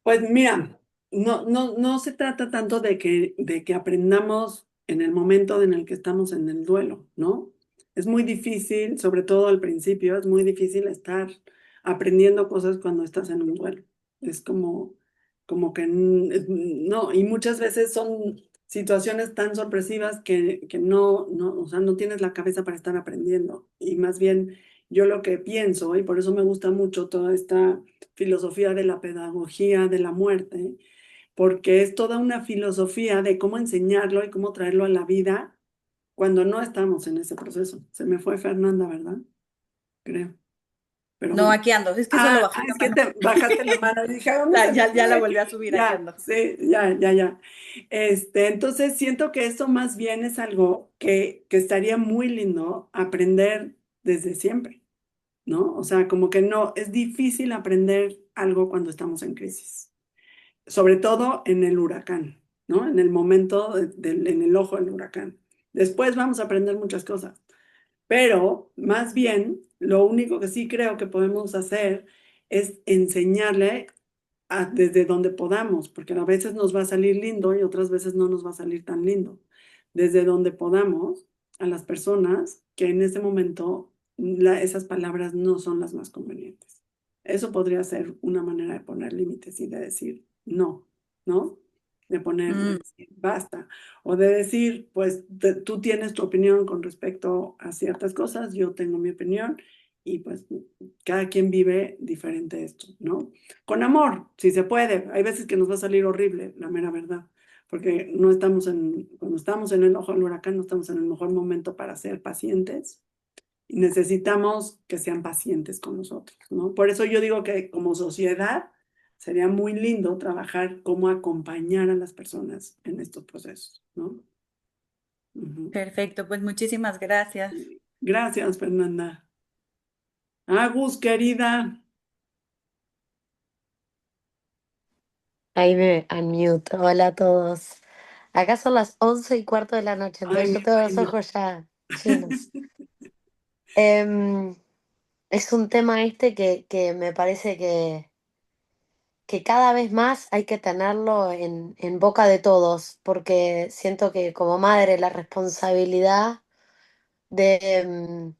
Pues mira, no se trata tanto de que aprendamos en el momento en el que estamos en el duelo, ¿no? Es muy difícil, sobre todo al principio, es muy difícil estar aprendiendo cosas cuando estás en un duelo. Es como que no, y muchas veces son situaciones tan sorpresivas que no, o sea, no tienes la cabeza para estar aprendiendo. Y más bien, yo lo que pienso, y por eso me gusta mucho toda esta filosofía de la pedagogía de la muerte, porque es toda una filosofía de cómo enseñarlo y cómo traerlo a la vida cuando no estamos en ese proceso. Se me fue Fernanda, ¿verdad? Creo. Pero No, bueno. aquí ando, es que solo bajé Es la que mano. te bajaste la mano y dije, ¿a dónde se me Ya la fue? volví a subir, aquí Ya, ando. sí, ya. Entonces siento que esto más bien es algo que estaría muy lindo aprender desde siempre, ¿no? O sea, como que no, es difícil aprender algo cuando estamos en crisis, sobre todo en el huracán, ¿no? En el momento, en el ojo del huracán. Después vamos a aprender muchas cosas, pero más bien lo único que sí creo que podemos hacer es enseñarle desde donde podamos, porque a veces nos va a salir lindo y otras veces no nos va a salir tan lindo. Desde donde podamos, a las personas que en ese momento esas palabras no son las más convenientes. Eso podría ser una manera de poner límites y de decir no, ¿no? De Mm, decir basta. O de decir, pues tú tienes tu opinión con respecto a ciertas cosas, yo tengo mi opinión y pues cada quien vive diferente esto, ¿no? Con amor, si se puede. Hay veces que nos va a salir horrible, la mera verdad, porque no estamos cuando estamos en el ojo del huracán, no estamos en el mejor momento para ser pacientes y necesitamos que sean pacientes con nosotros, ¿no? Por eso yo digo que como sociedad sería muy lindo trabajar cómo acompañar a las personas en estos procesos, ¿no? Ujú. perfecto, pues muchísimas gracias. Gracias, Fernanda. Agus, querida. Ahí me unmute. Hola a todos. Acá son las 11:15 de la noche, Ay, entonces mi yo tengo los reina. ojos ya llenos. Em, es un tema este que me parece que cada vez más hay que tenerlo en boca de todos, porque siento que como madre la responsabilidad de,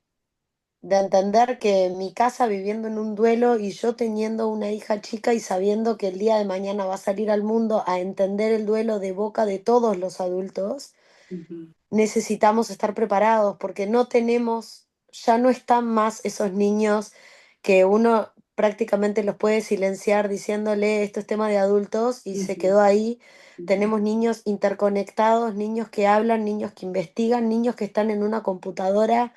de entender que mi casa viviendo en un duelo y yo teniendo una hija chica y sabiendo que el día de mañana va a salir al mundo a entender el duelo de boca de todos los adultos, Ujú, necesitamos estar preparados porque no tenemos, ya no están más esos niños que uno prácticamente los puede silenciar diciéndole esto es tema de adultos y se ujú, quedó ahí. ujú, Tenemos niños interconectados, niños que hablan, niños que investigan, niños que están en una computadora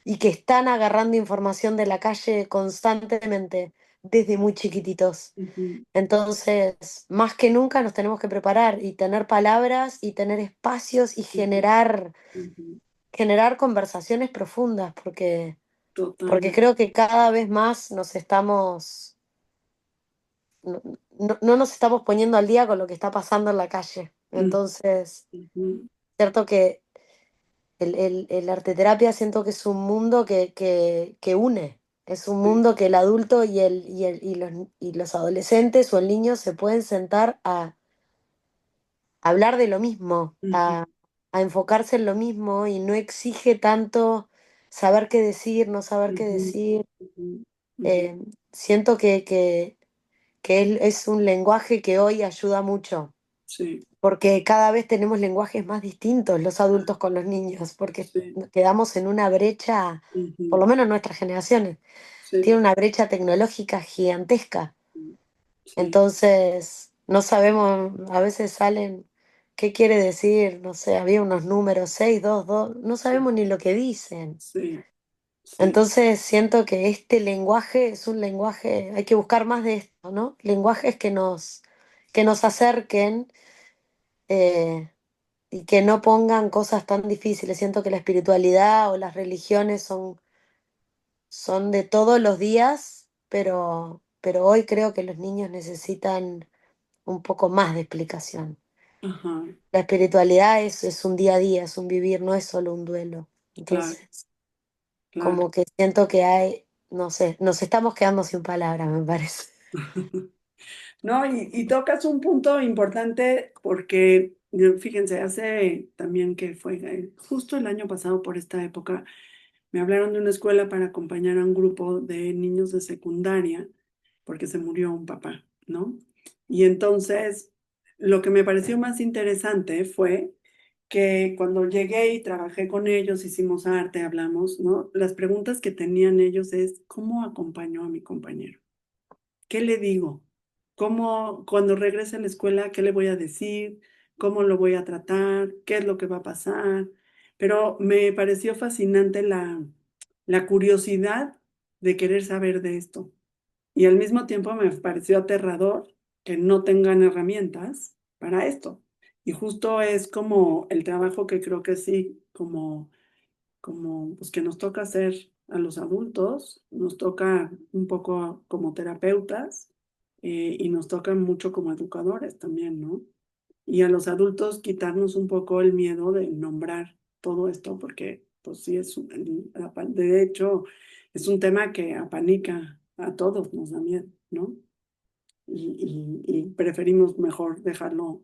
y que están agarrando información de la calle constantemente desde muy chiquititos. ujú, Entonces, más que nunca nos tenemos que preparar y tener palabras y tener espacios y ujú, ujú. generar conversaciones profundas, porque Totalmente. creo que cada vez más nos estamos no nos estamos poniendo al día con lo que está pasando en la calle. Entonces, Ujú, cierto que el arteterapia siento que es un mundo que une. Es un sí, mundo que el adulto y los adolescentes o el niño se pueden sentar a hablar de lo mismo, ujú, a enfocarse en lo mismo y no exige tanto saber qué decir, no saber qué ujú, decir. ujú, ujú, Eh, Siento que es un lenguaje que hoy ayuda mucho, sí, porque cada vez tenemos lenguajes más distintos los adultos con los niños, porque sí, nos quedamos en una brecha, por ujú, lo menos nuestras generaciones, tiene sí, una brecha tecnológica gigantesca. sí, Entonces, no sabemos, a veces salen, ¿qué quiere decir? No sé, había unos números, 622 no sí, sabemos ni lo que dicen. sí, sí, Entonces, siento que este lenguaje es un lenguaje, hay que buscar más de esto, ¿no? Lenguajes que nos acerquen eh, y que no pongan cosas tan difíciles. Siento que la espiritualidad o las religiones son de todos los días, pero hoy creo que los niños necesitan un poco más de explicación. ajá, La espiritualidad es un día a día, es un vivir, no es solo un duelo. claro, Entonces, claro. como que siento que hay, no sé, nos estamos quedando sin palabras, me parece. No, y tocas un punto importante porque, fíjense, hace también que fue justo el año pasado por esta época, me hablaron de una escuela para acompañar a un grupo de niños de secundaria porque se murió un papá, ¿no? Y entonces, lo que me pareció más interesante fue que cuando llegué y trabajé con ellos, hicimos arte, hablamos, ¿no? Las preguntas que tenían ellos es, ¿cómo acompañó a mi compañero? ¿Qué le digo? ¿Cómo, cuando regrese a la escuela, qué le voy a decir? ¿Cómo lo voy a tratar? ¿Qué es lo que va a pasar? Pero me pareció fascinante la curiosidad de querer saber de esto. Y al mismo tiempo me pareció aterrador que no tengan herramientas para esto. Y justo es como el trabajo que creo que sí, como pues que nos toca hacer a los adultos, nos toca un poco como terapeutas y nos toca mucho como educadores también, ¿no? Y a los adultos quitarnos un poco el miedo de nombrar todo esto, porque pues sí de hecho es un tema que apanica a todos, nos da miedo, ¿no? Y preferimos mejor dejarlo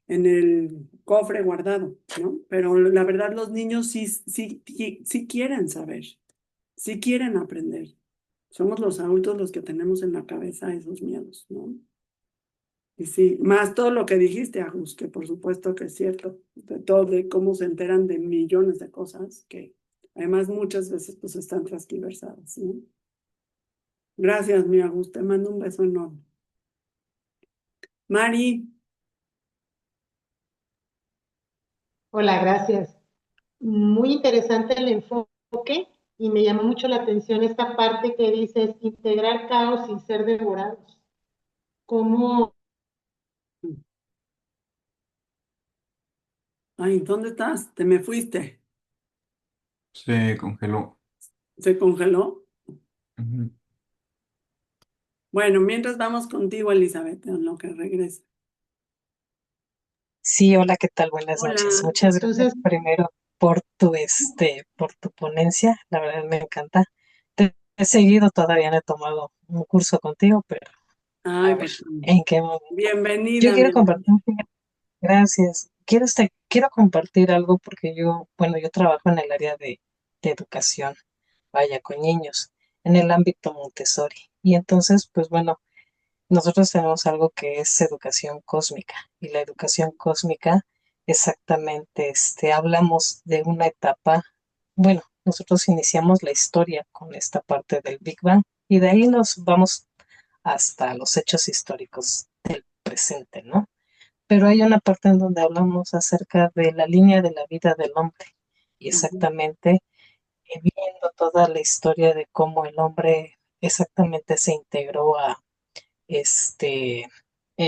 en el cofre guardado, ¿no? Pero la verdad los niños sí quieren saber, sí quieren aprender. Somos los adultos los que tenemos en la cabeza esos miedos, ¿no? Y sí, más todo lo que dijiste, Agus, que por supuesto que es cierto, de todo, de cómo se enteran de millones de cosas que además muchas veces pues están transquiversadas, ¿no? Gracias, mi Agus, te mando un beso enorme. Mari, Hola, gracias. Muy interesante el enfoque y me llamó mucho la atención esta parte que dices integrar caos sin ser devorados. ¿Cómo? ay, ¿dónde estás? Te me fuiste. Se congeló. ¿Se congeló? Ujú. Bueno, mientras vamos contigo, Elizabeth, en lo que regresa. Sí, hola, ¿qué tal? Buenas noches. Hola. Muchas gracias Entonces, primero por tu ponencia. La verdad me encanta. Te he seguido, todavía no he tomado un curso contigo, pero Ay, a ver, pues ¿en qué momento? Yo bienvenida, mi quiero amor. compartir, gracias. Quiero compartir algo porque yo trabajo en el área de educación, vaya, con niños, en el ámbito Montessori. Y entonces, pues bueno, nosotros tenemos algo que es educación cósmica y la educación cósmica exactamente, hablamos de una etapa, bueno, nosotros iniciamos la historia con esta parte del Big Bang y de ahí nos vamos hasta los hechos históricos del presente, ¿no? Pero hay una parte en donde hablamos acerca de la línea de la vida del hombre y Ujú, exactamente viendo toda la historia de cómo el hombre exactamente este,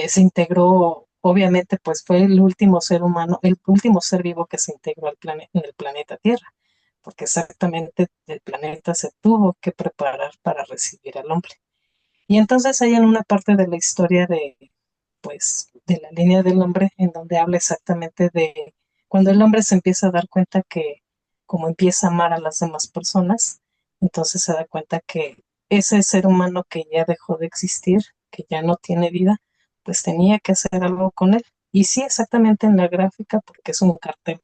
se integró, obviamente, pues fue el último ser humano, el último ser vivo que se integró en el planeta Tierra, porque exactamente el planeta se tuvo que preparar para recibir al hombre. Y entonces hay en una parte de la historia pues, de la línea del hombre, en donde habla exactamente de cuando el hombre se empieza a dar cuenta que, como empieza a amar a las demás personas, entonces se da cuenta que ese ser humano que ya dejó de existir, que ya no tiene vida, pues tenía que hacer algo con él. Y sí, exactamente en la gráfica, porque es un cartel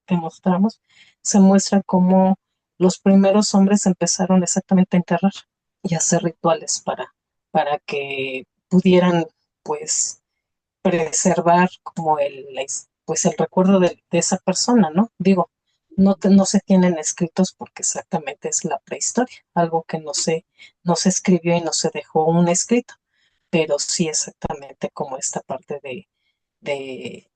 que mostramos, se muestra cómo los primeros hombres empezaron exactamente a enterrar y a hacer rituales para que pudieran, pues, preservar como pues el recuerdo de esa persona, ¿no? Digo, no se tienen escritos porque exactamente es la prehistoria, algo que no se escribió y no se dejó un escrito, pero sí exactamente como esta parte de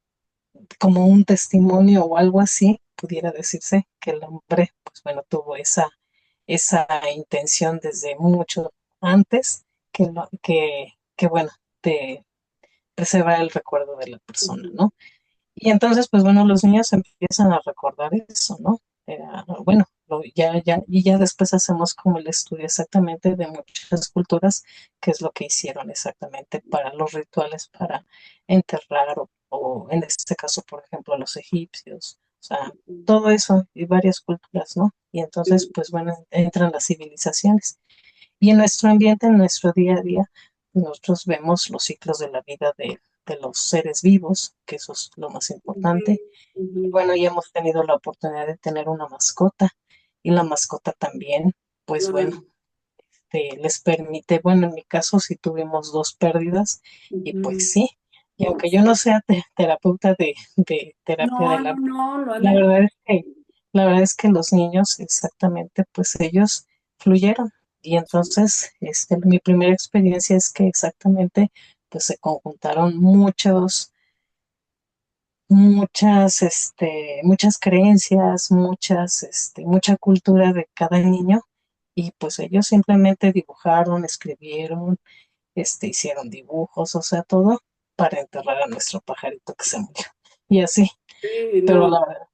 como un testimonio o algo así, pudiera decirse que el hombre, pues bueno, tuvo esa intención desde mucho antes que bueno, de preservar el recuerdo de la persona, Ujú. ¿no? Y entonces, pues bueno, los niños empiezan a recordar eso, ¿no? Bueno, y ya después hacemos como el estudio exactamente de muchas culturas, qué es lo que hicieron exactamente para los rituales, para enterrar, o en este caso, por ejemplo, los egipcios, o sea, todo eso y varias culturas, ¿no? Y entonces, Sí. pues bueno, entran las civilizaciones. Y en nuestro ambiente, en nuestro día a día, nosotros vemos los ciclos de la vida de los seres vivos, que eso es lo más importante. Y Ujú. bueno, ya hemos tenido la oportunidad de tener una mascota y la mascota también, pues bueno, Claro. les permite, bueno, en mi caso sí tuvimos dos pérdidas y pues Ujú. sí, y aunque yo no sea terapeuta de terapia No, del no, arte, no, lo han la hecho. verdad es que, la verdad es que los niños exactamente, pues ellos fluyeron. Y entonces, mi primera experiencia es que exactamente, pues se conjuntaron muchas creencias, mucha cultura de cada niño. Y pues ellos simplemente dibujaron, escribieron, hicieron dibujos, o sea, todo para enterrar a nuestro pajarito que se murió. Y así, Sí, pero la no. verdad,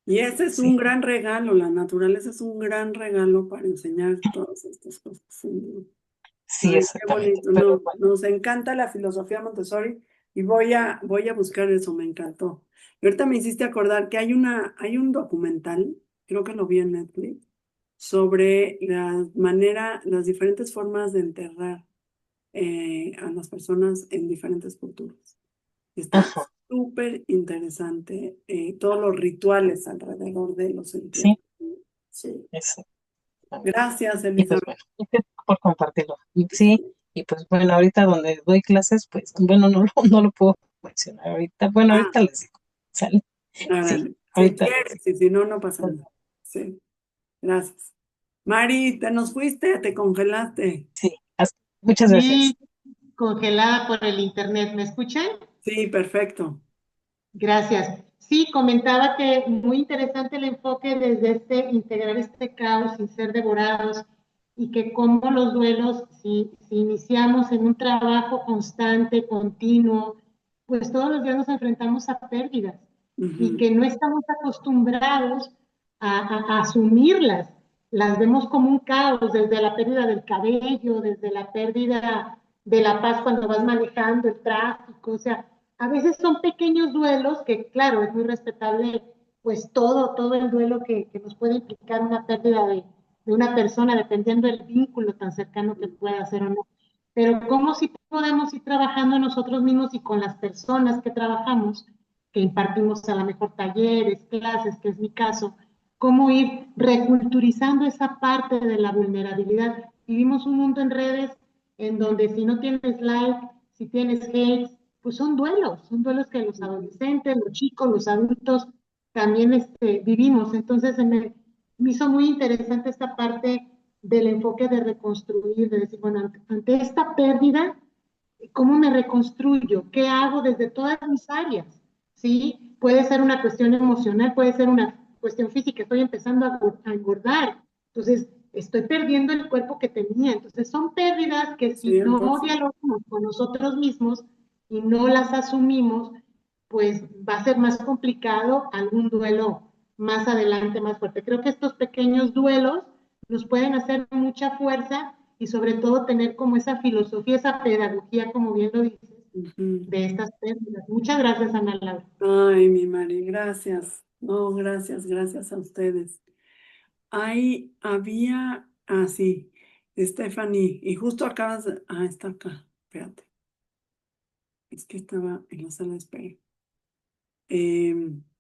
Y ese es un sí. gran regalo, la naturaleza es un gran regalo para enseñar todas estas cosas. Sí. Sí, Ay, qué exactamente. bonito. Pero No, bueno, nos encanta la filosofía Montessori y voy a buscar eso, me encantó. Y ahorita me hiciste acordar que hay un documental, creo que lo vi en Netflix, sobre las diferentes formas de enterrar a las personas en diferentes culturas. Está ajá, súper interesante, todos los rituales alrededor de los sí, entierros. Sí. exactamente. Gracias, Y pues Elizabeth. bueno, y gracias por compartirlo. Y sí, y pues bueno, ahorita donde doy clases, pues bueno, no lo puedo mencionar ahorita. Bueno, Ah, ahorita les digo, ¿sale? Sí, órale. Si ahorita les quieres, y si no, no pasa digo. nada. Sí, gracias. Mari, te nos fuiste, te congelaste. Sí, muchas gracias. Sí, congelada por el internet. ¿Me escuchan? Sí, perfecto. Gracias. Sí, comentaba que muy interesante el enfoque desde integrar este caos sin ser devorados y que como los duelos, si iniciamos en un trabajo constante, continuo, pues todos los días nos enfrentamos a pérdidas y Ujú. que no estamos acostumbrados a asumirlas. Las vemos como un caos, desde la pérdida del cabello, desde la pérdida de la paz cuando vas manejando el tráfico, o sea, a veces son pequeños duelos que, claro, es muy respetable, pues todo el duelo que nos puede implicar una pérdida de una persona, dependiendo del vínculo tan cercano que pueda ser o no. Pero cómo si podemos ir trabajando nosotros mismos y con las personas que trabajamos, que impartimos a lo mejor talleres, clases, que es mi caso, cómo ir reculturizando esa parte de la vulnerabilidad. Vivimos un mundo en redes en donde si no tienes like, si tienes hate, pues son duelos que los adolescentes, los chicos, los adultos también vivimos. Entonces me hizo muy interesante esta parte del enfoque de reconstruir, de decir, bueno, ante esta pérdida, ¿cómo me reconstruyo? ¿Qué hago desde todas mis áreas? ¿Sí? Puede ser una cuestión emocional, puede ser una cuestión física, estoy empezando a engordar, entonces estoy perdiendo el cuerpo que tenía. Entonces son pérdidas que si no 100%. dialogamos con nosotros mismos y no las asumimos, pues va a ser más complicado algún duelo más adelante, más fuerte. Creo que estos pequeños duelos nos pueden hacer mucha fuerza y sobre todo tener como esa filosofía, esa pedagogía, como bien lo dices, Ujú. de estas pérdidas. Muchas gracias, Ana Laura. Ay, mi Mari, gracias. No, gracias a ustedes. Ahí había, sí, Stephanie, y justo acabas de, está acá, espérate, es que estaba en la sala de espera.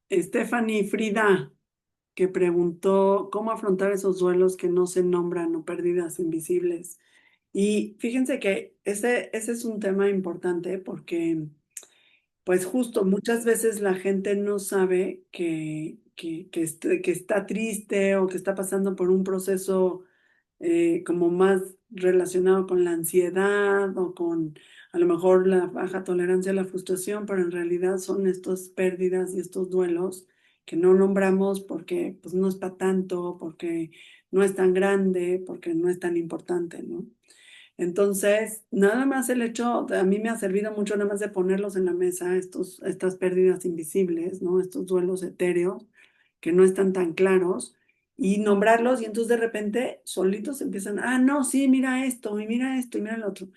Stephanie Frida, que preguntó cómo afrontar esos duelos que no se nombran o pérdidas invisibles. Y fíjense que ese es un tema importante porque, pues justo, muchas veces la gente no sabe que está triste o que está pasando por un proceso como más relacionado con la ansiedad o con a lo mejor la baja tolerancia a la frustración, pero en realidad son estas pérdidas y estos duelos que no nombramos porque pues no es para tanto, porque no es tan grande, porque no es tan importante, ¿no? Entonces, nada más el hecho, a mí me ha servido mucho nada más de ponerlos en la mesa, estas pérdidas invisibles, ¿no? Estos duelos etéreos que no están tan claros y nombrarlos y entonces de repente solitos empiezan, no, sí, mira esto y mira esto y mira el otro.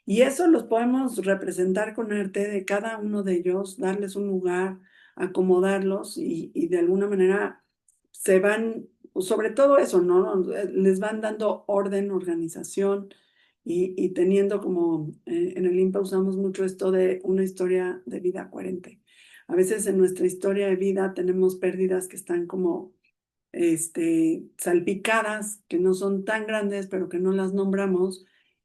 Y eso los podemos representar con arte de cada uno de ellos, darles un lugar, acomodarlos y de alguna manera se van, sobre todo eso, ¿no? Les van dando orden, organización y teniendo como, en el IMPA usamos mucho esto de una historia de vida coherente. A veces en nuestra historia de vida tenemos pérdidas que están como salpicadas, que no son tan grandes, pero que no las nombramos.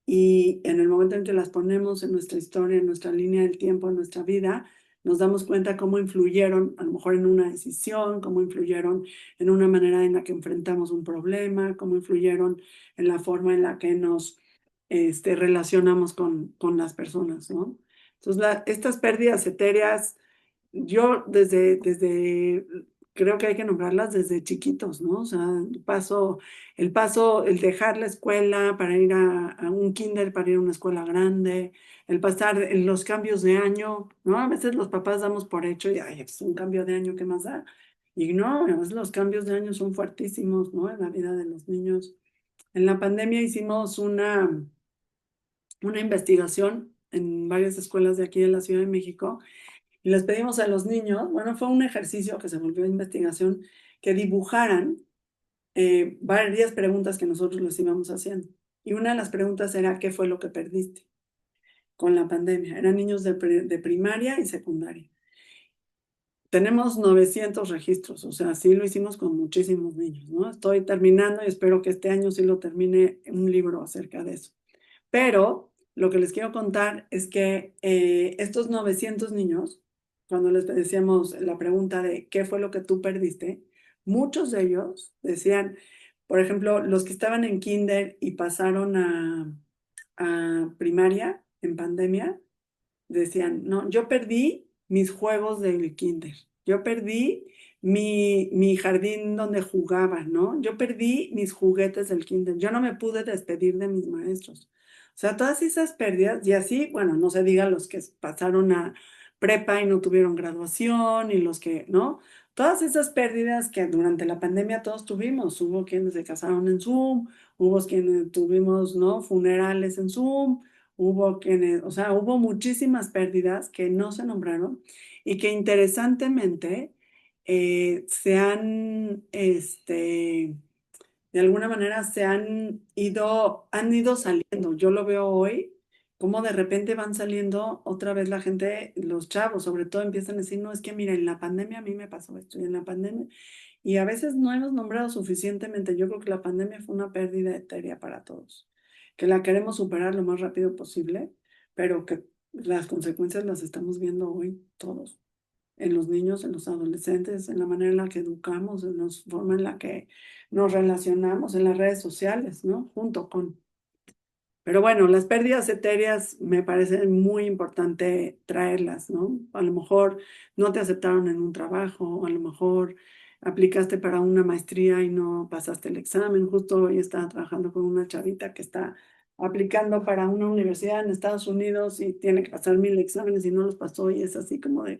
Y en el momento en que las ponemos en nuestra historia, en nuestra línea del tiempo, en nuestra vida, nos damos cuenta cómo influyeron, a lo mejor en una decisión, cómo influyeron en una manera en la que enfrentamos un problema, cómo influyeron en la forma en la que nos relacionamos con las personas, ¿no? Entonces, estas pérdidas etéreas, yo creo que hay que nombrarlas desde chiquitos, ¿no? O sea, el dejar la escuela para ir a un kinder, para ir a una escuela grande, el pasar los cambios de año, ¿no? A veces los papás damos por hecho y, ay, es un cambio de año, ¿qué más da? Y no, a veces los cambios de año son fuertísimos, ¿no? En la vida de los niños. En la pandemia hicimos una investigación en varias escuelas de aquí de la Ciudad de México y les pedimos a los niños, bueno, fue un ejercicio que se volvió investigación, que dibujaran varias preguntas que nosotros les íbamos haciendo. Y una de las preguntas era, ¿qué fue lo que perdiste con la pandemia? Eran niños de primaria y secundaria. Tenemos 900 registros, o sea, sí lo hicimos con muchísimos niños, ¿no? Estoy terminando y espero que este año sí lo termine un libro acerca de eso. Pero lo que les quiero contar es que estos 900 niños, cuando les decíamos la pregunta de qué fue lo que tú perdiste, muchos de ellos decían, por ejemplo, los que estaban en kinder y pasaron a primaria en pandemia, decían, no, yo perdí mis juegos del kinder, yo perdí mi jardín donde jugaba, ¿no? Yo perdí mis juguetes del kinder, yo no me pude despedir de mis maestros. O sea, todas esas pérdidas, y así, bueno, no se diga los que pasaron a prepa y no tuvieron graduación, y los que, ¿no? Todas esas pérdidas que durante la pandemia todos tuvimos, hubo quienes se casaron en Zoom, hubo quienes tuvimos, ¿no? Funerales en Zoom, hubo quienes, o sea, hubo muchísimas pérdidas que no se nombraron y que interesantemente de alguna manera han ido saliendo. Yo lo veo hoy, como de repente van saliendo otra vez la gente, los chavos, sobre todo empiezan a decir, no, es que mira, en la pandemia a mí me pasó esto, y en la pandemia, y a veces no hemos nombrado suficientemente. Yo creo que la pandemia fue una pérdida etérea para todos, que la queremos superar lo más rápido posible, pero que las consecuencias las estamos viendo hoy todos, en los niños, en los adolescentes, en la manera en la que educamos, en la forma en la que nos relacionamos, en las redes sociales, ¿no? Junto con. Pero bueno, las pérdidas etéreas me parece muy importante traerlas, ¿no? A lo mejor no te aceptaron en un trabajo, a lo mejor aplicaste para una maestría y no pasaste el examen. Justo hoy estaba trabajando con una chavita que está aplicando para una universidad en Estados Unidos y tiene que pasar 1000 exámenes y no los pasó y es así como de,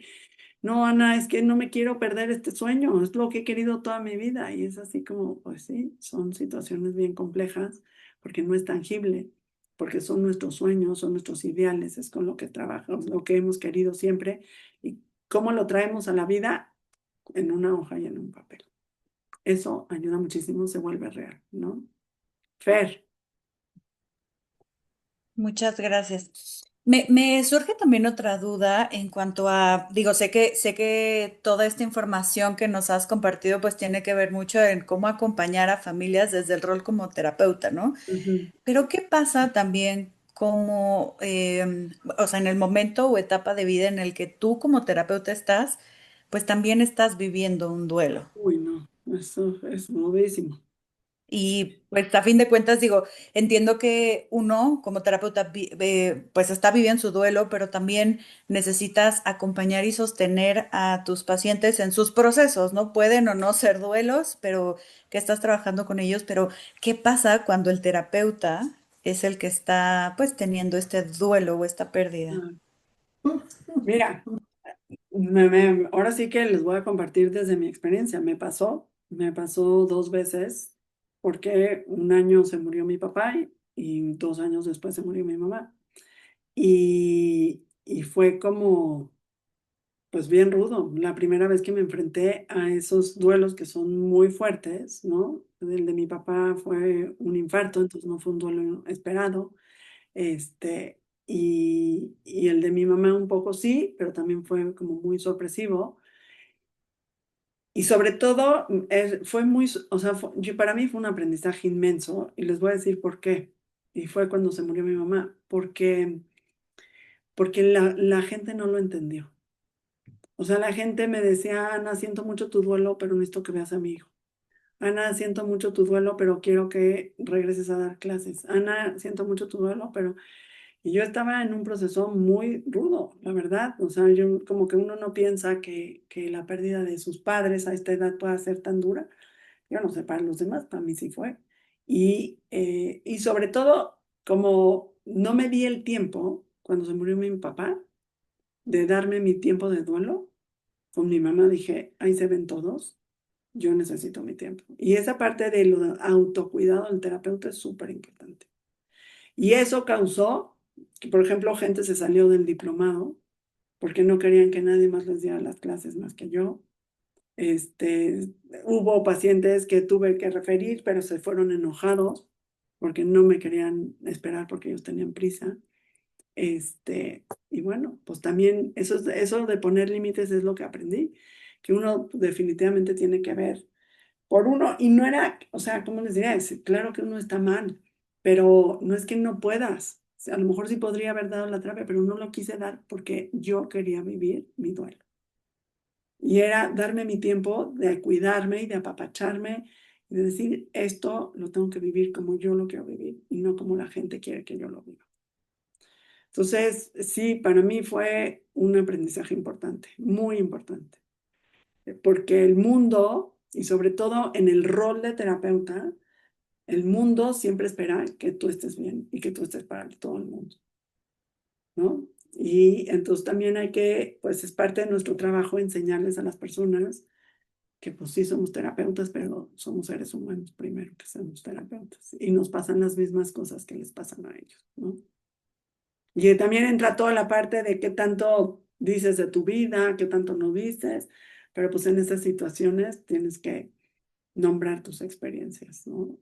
no, Ana, es que no me quiero perder este sueño, es lo que he querido toda mi vida y es así como, pues sí, son situaciones bien complejas, porque no es tangible, porque son nuestros sueños, son nuestros ideales, es con lo que trabajamos, lo que hemos querido siempre y cómo lo traemos a la vida en una hoja y en un papel. Eso ayuda muchísimo, se vuelve real, ¿no? Fer. Muchas gracias. Me surge también otra duda en cuanto a, digo, sé que toda esta información que nos has compartido pues tiene que ver mucho en cómo acompañar a familias desde el rol como terapeuta, ¿no? Ujú. Pero ¿qué pasa también como, o sea, en el momento o etapa de vida en el que tú como terapeuta estás, pues también estás viviendo un duelo? Uy, no, eso es mudísimo. Y pues a fin de cuentas digo, entiendo que uno como terapeuta pues está viviendo su duelo, pero también necesitas acompañar y sostener a tus pacientes en sus procesos, ¿no? Pueden o no ser duelos, pero que estás trabajando con ellos, pero ¿qué pasa cuando el terapeuta es el que está pues teniendo este duelo o esta pérdida? Ah, Mira, ahora sí que les voy a compartir desde mi experiencia. Me pasó 2 veces, porque un año se murió mi papá y 2 años después se murió mi mamá. Y fue como, pues bien rudo. La primera vez que me enfrenté a esos duelos que son muy fuertes, ¿no? El de mi papá fue un infarto, entonces no fue un duelo esperado. Y el de mi mamá un poco sí, pero también fue como muy sorpresivo. Y sobre todo, fue muy, o sea, para mí fue un aprendizaje inmenso y les voy a decir por qué. Y fue cuando se murió mi mamá, porque la gente no lo entendió. O sea, la gente me decía, Ana, siento mucho tu duelo, pero necesito que veas a mi hijo. Ana, siento mucho tu duelo, pero quiero que regreses a dar clases. Ana, siento mucho tu duelo, pero... Y yo estaba en un proceso muy rudo, la verdad. O sea, yo como que uno no piensa que la pérdida de sus padres a esta edad pueda ser tan dura. Yo no sé, para los demás, para mí sí fue. Y sobre todo, como no me di el tiempo, cuando se murió mi papá, de darme mi tiempo de duelo, con mi mamá dije, ahí se ven todos, yo necesito mi tiempo. Y esa parte del autocuidado del terapeuta es súper importante. Y eso causó que, por ejemplo, gente se salió del diplomado porque no querían que nadie más les diera las clases más que yo. Este, Hubo pacientes que tuve que referir, pero se fueron enojados porque no me querían esperar porque ellos tenían prisa. Y bueno, pues también eso de poner límites es lo que aprendí, que uno definitivamente tiene que ver por uno, y no era, o sea, ¿cómo les diría? Claro que uno está mal, pero no es que no puedas. O sea, a lo mejor sí podría haber dado la terapia, pero no lo quise dar porque yo quería vivir mi duelo. Y era darme mi tiempo de cuidarme y de apapacharme y de decir, esto lo tengo que vivir como yo lo quiero vivir y no como la gente quiere que yo lo viva. Entonces, sí, para mí fue un aprendizaje importante, muy importante, porque el mundo, y sobre todo en el rol de terapeuta, el mundo siempre espera que tú estés bien y que tú estés para todo el mundo, ¿no? Y entonces también hay que, pues es parte de nuestro trabajo enseñarles a las personas que pues sí somos terapeutas, pero somos seres humanos primero que somos terapeutas y nos pasan las mismas cosas que les pasan a ellos, ¿no? Y también entra toda la parte de qué tanto dices de tu vida, qué tanto no dices, pero pues en esas situaciones tienes que nombrar tus experiencias, ¿no?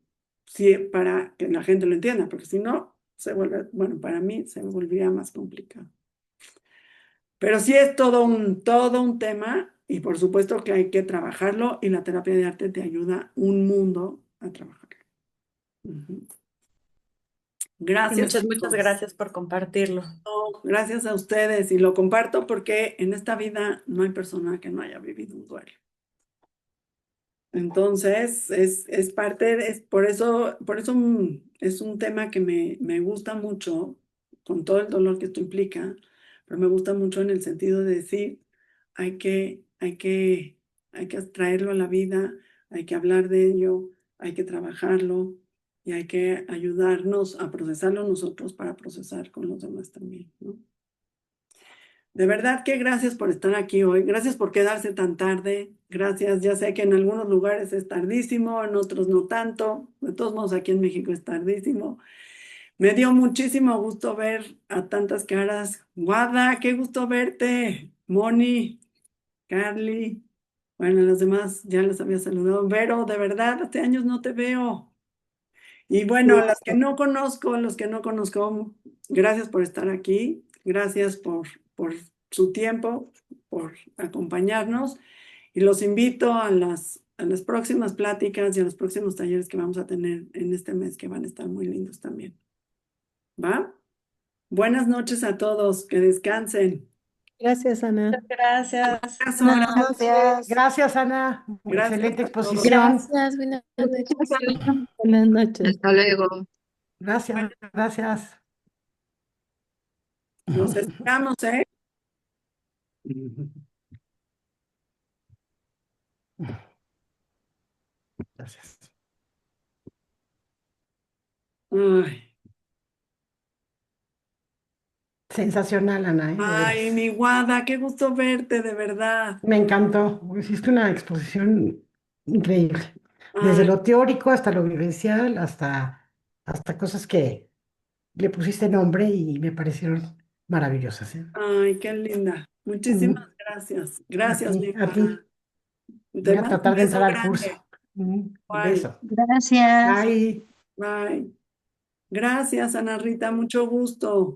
Sí, para que la gente lo entienda, porque si no, se vuelve, bueno, para mí se volvería más complicado. Pero sí es todo un tema y por supuesto que hay que trabajarlo y la terapia de arte te ayuda un mundo a trabajarlo. Ujú. Y Gracias, muchas chicos. gracias por compartirlo. No, gracias a ustedes y lo comparto porque en esta vida no hay persona que no haya vivido un duelo. Entonces, es parte, por eso es un tema que me gusta mucho, con todo el dolor que esto implica, pero me gusta mucho en el sentido de decir, hay que traerlo a la vida, hay que hablar de ello, hay que trabajarlo y hay que ayudarnos a procesarlo nosotros para procesar con los demás también, ¿no? De verdad que gracias por estar aquí hoy, gracias por quedarse tan tarde. Gracias. Ya sé que en algunos lugares es tardísimo, en otros no tanto. De todos modos, aquí en México es tardísimo. Me dio muchísimo gusto ver a tantas caras. Guada, qué gusto verte. Moni, Carly. Bueno, los demás ya los había saludado. Vero, de verdad, hace años no te veo. Y bueno, los que no conozco, gracias por estar aquí, gracias por su tiempo, por acompañarnos y los invito a las próximas pláticas y a los próximos talleres que vamos a tener en este mes que van a estar muy lindos también. ¿Va? Buenas noches a todos, que descansen. Gracias, Ana. Gracias. Buenas horas. Gracias. Gracias, Ana. Gracias Excelente a todos. exposición. Gracias, buenas noches. Buenas noches. Hasta luego. Gracias, gracias. Los esperamos, ¿eh? Gracias. Ay, Sensacional, Ana, de ay, veras. mi Guada, qué gusto verte, de verdad. Me encantó. Hiciste una exposición increíble. Desde Ay, lo teórico hasta lo vivencial, hasta cosas que le pusiste nombre y me parecieron maravillosas, ¿eh? ay, qué linda. Mm, Muchísimas gracias. A Gracias, mi ti, a ti. Guada. Te Voy a mando un tratar de beso entrar al curso. grande. Un Bye, beso. Gracias. Bye. bye. Gracias, Ana Rita, mucho gusto.